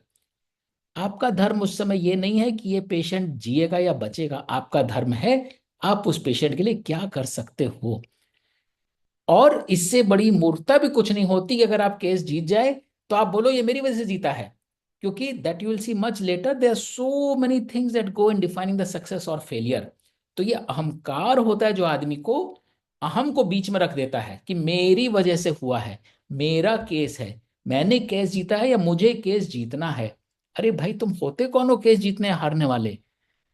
आपका धर्म उस समय ये नहीं है कि ये पेशेंट जिएगा या बचेगा, आपका धर्म है आप उस पेशेंट के लिए क्या कर सकते हो। और इससे बड़ी मूर्खता भी कुछ नहीं होती कि अगर आप केस जीत जाए तो आप बोलो ये मेरी वजह से जीता है, क्योंकि that you will see much later there are so many things that go in defining the success और फेलियर। तो ये अहंकार होता है जो आदमी को, अहम को बीच में रख देता है कि मेरी वजह से हुआ है, मेरा केस है, मैंने केस जीता है या मुझे केस जीतना है। अरे भाई तुम होते कौन हो केस जीतने हारने वाले?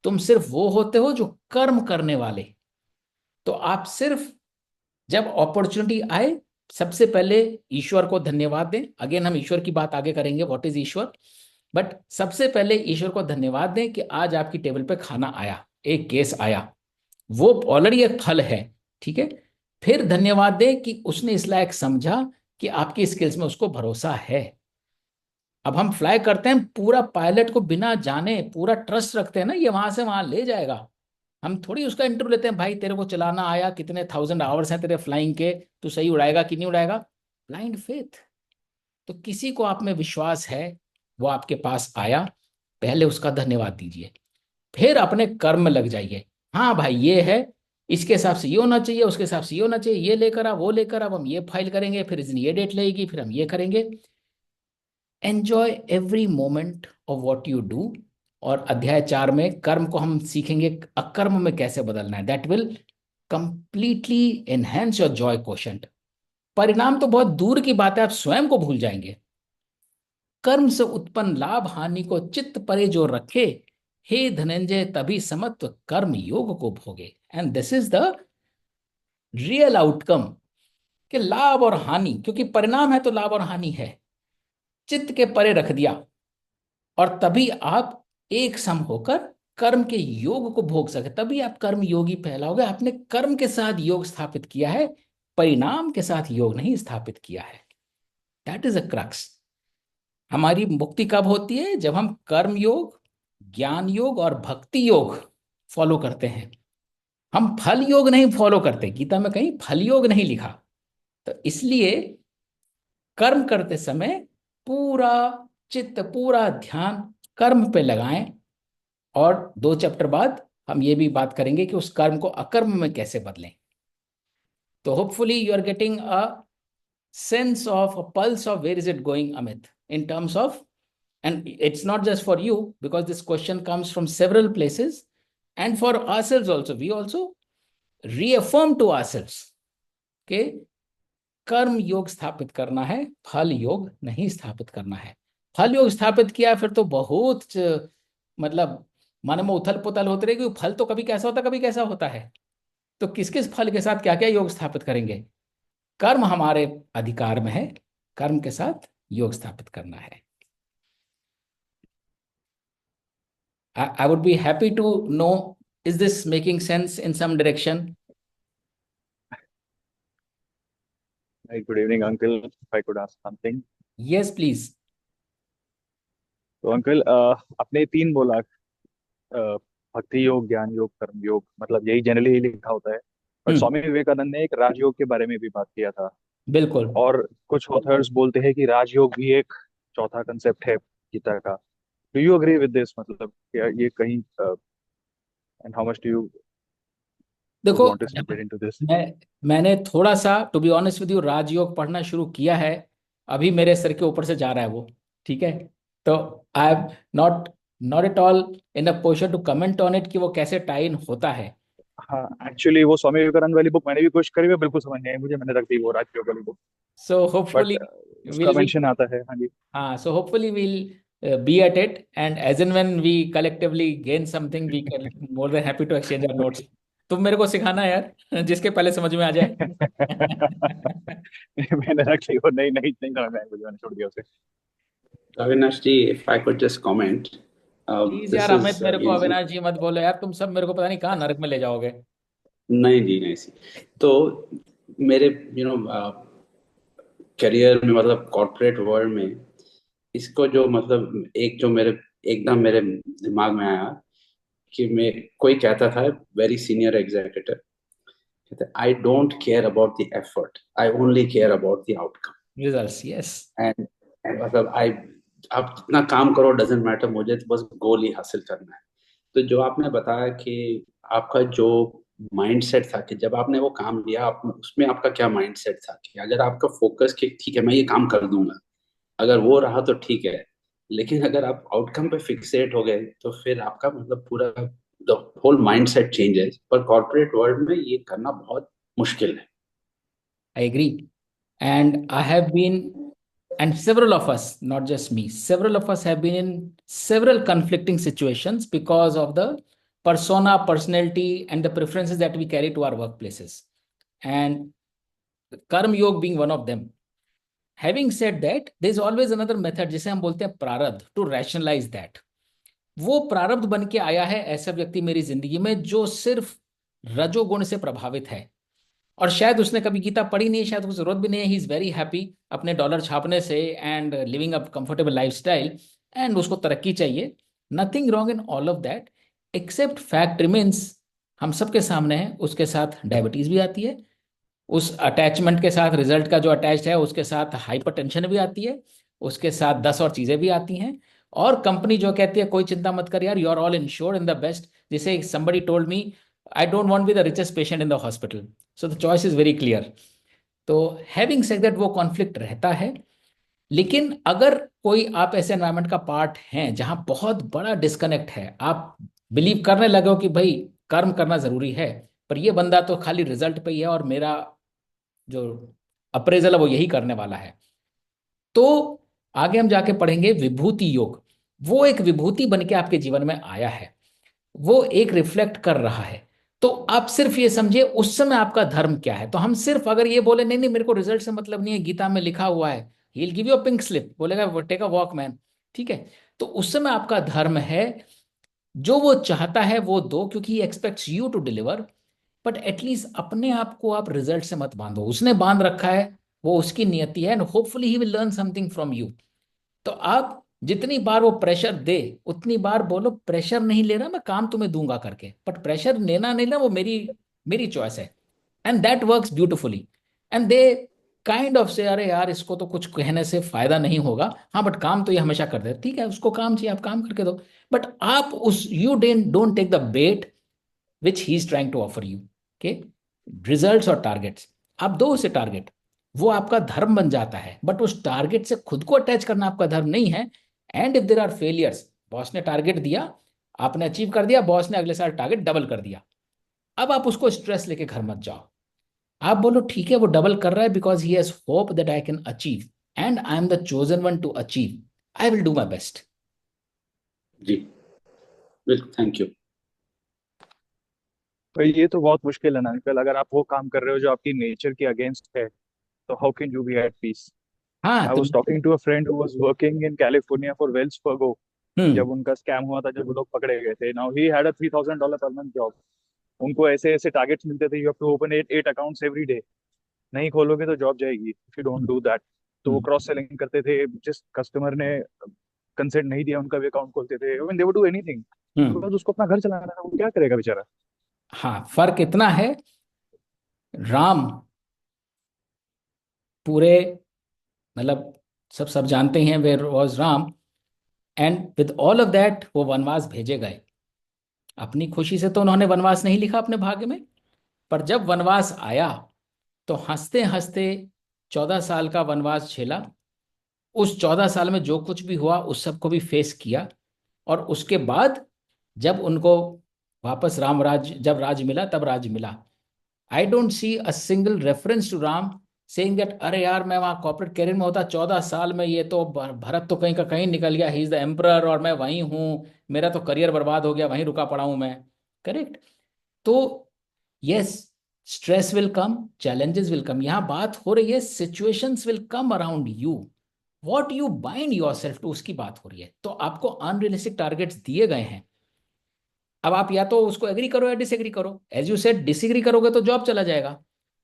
तुम सिर्फ वो होते हो जो कर्म करने वाले। तो आप सिर्फ जब अपॉर्चुनिटी आए, सबसे पहले ईश्वर को धन्यवाद दें। अगेन हम ईश्वर की बात आगे करेंगे, व्हाट इज ईश्वर, बट सबसे पहले ईश्वर को धन्यवाद दें कि आज आपकी टेबल पे खाना आया, एक केस आया, वो ऑलरेडी एक फल है, ठीक है। फिर धन्यवाद दें कि उसने इस लायक समझा कि आपकी स्किल्स में उसको भरोसा है। अब हम फ्लाई करते हैं, पूरा पायलट को बिना जाने पूरा ट्रस्ट रखते हैं ना, ये वहां से वहां ले जाएगा, हम थोड़ी उसका इंटरव्यू लेते हैं, भाई तेरे को चलाना आया, कितने 1000 आवर्स हैं तेरे फ्लाइंग के, तू सही उड़ाएगा कि नहीं उड़ाएगा? Blind faith. तो किसी को आप में विश्वास है, वो आपके पास आया, पहले उसका धन्यवाद दीजिए, फिर अपने कर्म में लग जाइए। हाँ भाई ये है, इसके हिसाब से ये होना चाहिए, उसके हिसाब से ये होना चाहिए, ये लेकर आ, वो लेकर, अब हम ये फाइल करेंगे, फिर इस दिन ये डेट लगेगी, फिर हम ये करेंगे। Enjoy every moment of what you do. और अध्याय 4 में कर्म को हम सीखेंगे अकर्म में कैसे बदलना है। That will completely enhance your Joy quotient. परिणाम तो बहुत दूर की बात है, आप स्वयं को भूल जाएंगे। कर्म से उत्पन्न लाभ हानि को चित्त परे जो रखे, हे धनंजय तभी समत्व कर्म योग को भोगे। And this is the real outcome, कि लाभ और हानि, क्योंकि परिणाम है तो लाभ और हानि है, चित्त के परे रख दिया, और तभी आप एक सम होकर कर्म के योग को भोग सके, तभी आप कर्म योगी कहलाओगे। आपने कर्म के साथ योग स्थापित किया है, परिणाम के साथ योग नहीं स्थापित किया है। That is a crux. हमारी मुक्ति कब होती है? जब हम कर्म योग, ज्ञान योग और भक्ति योग फॉलो करते हैं। हम फल योग नहीं फॉलो करते, गीता में कहीं फल योग नहीं लिखा। तो इसलिए कर्म करते समय पूरा चित्त, पूरा ध्यान कर्म पे लगाएं। और 2 चैप्टर बाद हम ये भी बात करेंगे कि उस कर्म को अकर्म में कैसे बदलें। तो hopefully you are getting a sense of a pulse of where is it going, Amit, in terms of, and it's not just for you, because this question comes from several places, and for ourselves also, we also reaffirm to ourselves कि कर्म योग स्थापित करना है, फल योग नहीं स्थापित करना है। फल योग स्थापित किया फिर तो बहुत मतलब मन में उथल पुथल होती रहेगी, फल तो कभी कैसा होता कभी कैसा होता है, तो किस किस फल के साथ क्या क्या योग स्थापित करेंगे? कर्म हमारे अधिकार में है, कर्म के साथ योग स्थापित करना है। I would be happy to know, is this making sense in some direction? Hi, good evening, uncle. If I could ask something. Yes, please. तो अंकल आपने 3 बोला, भक्ति योग, ज्ञान योग, कर्म योग, मतलब यही जनरली लिखा होता है। बट स्वामी विवेकानंद ने एक राजयोग के बारे में भी बात किया था। बिल्कुल। और कुछ ऑथर्स बोलते हैं कि राजयोग भी एक चौथा कंसेप्ट है गीता का। Do you agree with this? मतलब ये कहीं and how much do you देखो want to step into this? मैंने थोड़ा सा, to be honest with you, Rajyoga पढ़ना शुरू किया है, अभी मेरे सर के ऊपर से जा रहा है वो, ठीक है। तो I am not at all in a position to comment on it कि वो कैसे टाई इन होता है। हाँ, एक्चुअली वो स्वामी विवेकानंद वाली बुक मैंने भी कोशिश करी, मैं बिल्कुल समझ नहीं आई मुझे, मैंने रख दी वो राजयोग वाली बुक। सो होपफुली उसका मेंशन आता है। हाँ जी। हाँ, so hopefully we'll be at it, and as and when we collectively gain something, we can more than happy to exchange our notes. तुम मेरे को सिखाना यार, जिसके पहले समझ में आ जाए। मैंने रख ली वो, नहीं नहीं नहीं समझ में आई मुझे, मैंने छोड़ दिया उसे। अविनाश जी, if I could just comment. Please यार अमित, मेरे को अविनाश जी मत बोलो यार, तुम सब मेरे को पता नहीं कहाँ नरक में ले जाओगे। नहीं जी, नहीं सी। तो मेरे करियर में, मतलब कॉर्पोरेट वर्ल्ड में, इसको जो मतलब एक जो मेरे एकदम मेरे दिमाग में आया कि मैं, कोई कहता था, वेरी सीनियर एग्जीक्यूटिव कहते, I don't care about the effort, I only care about the outcome, results. Yes. And मतलब आप जितना काम करो डजेंट मैटर, मुझे तो बस गोल ही हासिल करना है। तो जो आपने बताया कि आपका जो माइंडसेट था, कि जब आपने वो काम लिया, आप उसमें आपका क्या माइंडसेट था, कि अगर आपका फोकस कि ठीक है मैं ये काम कर दूंगा, अगर वो रहा तो ठीक है, लेकिन अगर आप आउटकम पे फिक्सेट हो गए तो फिर आपका मतलब पूरा द होल माइंडसेट चेंजेस। पर कॉर्पोरेट वर्ल्ड में ये करना बहुत मुश्किल है। I agree, and I have been, and several of us, not just me, several of us have been in several conflicting situations because of the persona, personality, and the preferences that we carry to our workplaces, and karma yoga being one of them. Having said that, there is always another method जिसे हम बोलते हैं प्रारब्ध, to rationalize that. वो प्रारब्ध बन के आया है ऐसा व्यक्ति मेरी जिंदगी में जो सिर्फ रजोगुण से प्रभावित है, और शायद उसने कभी गीता पढ़ी नहीं है, शायद उसको जरूरत भी नहीं है। ही इज वेरी हैप्पी अपने डॉलर छापने से and living a comfortable lifestyle, and उसको तरक्की चाहिए। Nothing wrong in all of that, except fact remains हम सबके सामने है, उसके साथ डायबिटीज भी आती है, उस अटैचमेंट के साथ, रिजल्ट का जो अटैच्ड है उसके साथ हाइपरटेंशन भी आती है, उसके साथ 10 और चीजें भी आती हैं। और कंपनी जो कहती है कोई चिंता मत कर यार, you are all insured in the best, जैसे somebody told me I don't want to be the richest patient in the hospital, so the choice is very clear। तो हैविंग सेड दैट वो कॉन्फ्लिक्ट रहता है, लेकिन अगर कोई आप ऐसे एनवायरनमेंट का पार्ट हैं जहां बहुत बड़ा डिस्कनेक्ट है, आप बिलीव करने लगे हो कि भाई कर्म करना जरूरी है, पर ये बंदा तो खाली रिजल्ट पे ही है और मेरा जो अप्रेजल है वो यही करने वाला है, तो आगे हम जाके पढ़ेंगे विभूति योग। वो एक विभूति बन के आपके जीवन में आया है, वो एक रिफ्लेक्ट कर रहा है। तो आप सिर्फ ये समझिए उस समय आपका धर्म क्या है। तो हम सिर्फ अगर ये बोले नहीं नहीं मेरे को रिजल्ट से मतलब नहीं है, गीता में लिखा हुआ है, he will give you a pink slip, बोलेगा टेक अ वॉक मैन, ठीक है, तो उस समय आपका धर्म है जो वो चाहता है वो दो, क्योंकि he expects you to deliver, but at least अपने आप को आप रिजल्ट से मत बांधो, उसने बांध रखा है, वो उसकी नियति है, and hopefully he will learn something from you. तो आप जितनी बार वो प्रेशर दे उतनी बार बोलो प्रेशर नहीं ले रहा, मैं काम तुम्हें दूंगा करके, बट प्रेशर लेना नहीं ना, वो मेरी मेरी चॉइस है, and that works beautifully. And they kind of से अरे यार इसको तो कुछ कहने से फायदा नहीं होगा, हाँ बट काम तो ये हमेशा कर दे, ठीक है उसको काम चाहिए आप काम करके दो, बट आप उस you don't take the bet which he is trying to offer you. Okay, results और टारगेट्स, आप दो उसे टारगेट, वो आपका धर्म बन जाता है, बट उस टारगेट से खुद को अटैच करना आपका धर्म नहीं है। And if there are failures, boss ने टारगेट दिया, आपने अचीव कर दिया, बॉस ने अगले साल टारगेट डबल कर दिया, अब आप उसको स्ट्रेस लेके घर मत जाओ, आप बोलो ठीक है वो डबल कर रहा है because he has hope that I can achieve and I am the chosen one to achieve, I will do my best. जी बिल्कुल, थैंक यू। तो ये तो बहुत मुश्किल है ना अंकल, अगर आप वो काम कर रहे हो जो आपकी नेचर के अगेंस्ट है, तो how can you be at peace? हाँ आई तो was talking to a friend who was working in California for Wells Fargo. जब उनका स्कैम हुआ था, जब वो लोग पकड़े गए थे, now he had a $3,000 per month job. उनको ऐसे ऐसे टारगेट्स मिलते थे, you have to open 8 accounts every day, नहीं खोलोगे तो जॉब जाएगी if you don't do that. तो वो क्रॉस सेलिंग करते थे, जिस कस्टमर ने कंसेंट नहीं दिया उनका भी अकाउंट खोलते थे, I mean they would do anything because उसको अपना घर चलाना है, वो क्या करेगा बेचारा। हाँ फर्क इतना है, राम पूरे मतलब सब जानते हैं where was Ram, and with all of that वो वनवास भेजे गए, अपनी खुशी से तो उन्होंने वनवास नहीं लिखा अपने भाग्य में, पर जब वनवास आया तो हंसते हंसते 14 साल का वनवास झेला, उस 14 साल में जो कुछ भी हुआ उस सबको भी फेस किया, और उसके बाद जब उनको वापस राम राज जब राज मिला तब राज मिला। I don't see a single reference to Ram saying that अरे यार मैं वहाँ कॉर्पोरेट कैरियर में होता 14 साल में, ये तो भरत तो कहीं का कहीं निकल गया, ही इज द एम्परर और मैं वहीं हूँ, मेरा तो करियर बर्बाद हो गया, वहीं रुका पड़ा हूँ मैं। करेक्ट। तो yes, stress will come, challenges will come, यहाँ बात हो रही है situations will come around you, what you bind yourself to उसकी बात हो रही है। तो आपको अनरियलिस्टिक टारगेट्स दिए गए हैं, अब आप या तो उसको एग्री करो या डिसएग्री करो, एज यू सेड डिसएग्री करोगे तो जॉब चला जाएगा,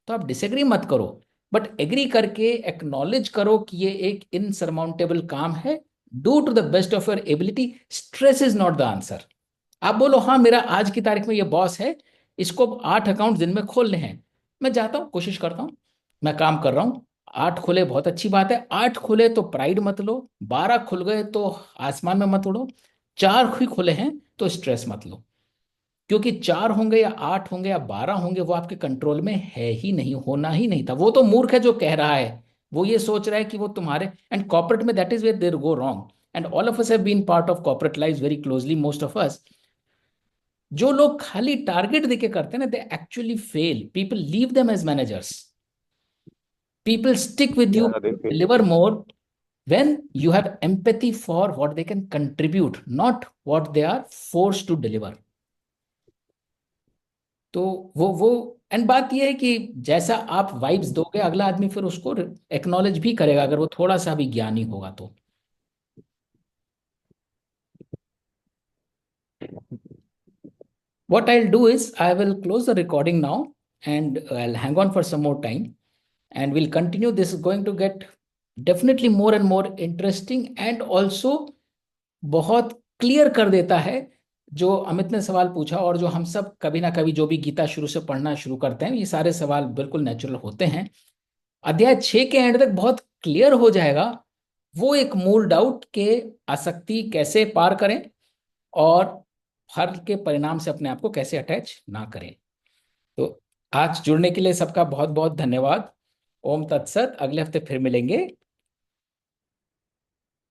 तो आप डिसएग्री मत करो, बट एग्री करके एक्नॉलेज करो कि ये एक इनसरमाउंटेबल काम है, do to the best of your ability, stress is not the answer. आप बोलो हाँ मेरा आज की तारीख में ये बॉस है, इसको 8 अकाउंट दिन में खोलने हैं, मैं जाता हूँ कोशिश करता हूँ, मैं काम कर रहा हूँ, 8 खुले बहुत अच्छी बात है, 8 खुले तो प्राइड मत लो, 12 खुल गए तो आसमान में मत उड़ो, 4 ही खुले हैं तो स्ट्रेस मत लो, क्योंकि 4 होंगे या 8 होंगे या 12 होंगे वो आपके कंट्रोल में है ही नहीं, होना ही नहीं था। वो तो मूर्ख है जो कह रहा है, वो ये सोच रहा है कि वो तुम्हारे, एंड कॉर्पोरेट में that is where they're go wrong, and all of us have been part of corporate life very closely, most of us. जो लोग खाली टारगेट देके करते हैं ना, they actually fail, people leave them as managers, people stick with you, deliver more when you have empathy for what they can contribute, not what they are forced to deliver। तो वो एंड बात ये है कि जैसा आप वाइब्स दोगे अगला आदमी फिर उसको एक्नॉलेज भी करेगा, अगर वो थोड़ा सा भी ज्ञानी होगा तो। What I'll do is I will close the recording now and I'll hang on for some more time and we'll continue. This is going to get definitely more and more interesting and also बहुत क्लियर कर देता है जो अमित ने सवाल पूछा और जो हम सब कभी ना कभी जो भी गीता शुरू से पढ़ना शुरू करते हैं, ये सारे सवाल बिल्कुल नेचुरल होते हैं। अध्याय 6 के एंड तक बहुत क्लियर हो जाएगा वो एक मूल डाउट के आसक्ति कैसे पार करें और फल के परिणाम से अपने आप को कैसे अटैच ना करें। तो आज जुड़ने के लिए सबका बहुत बहुत धन्यवाद। ओम तत्सत। अगले हफ्ते फिर मिलेंगे।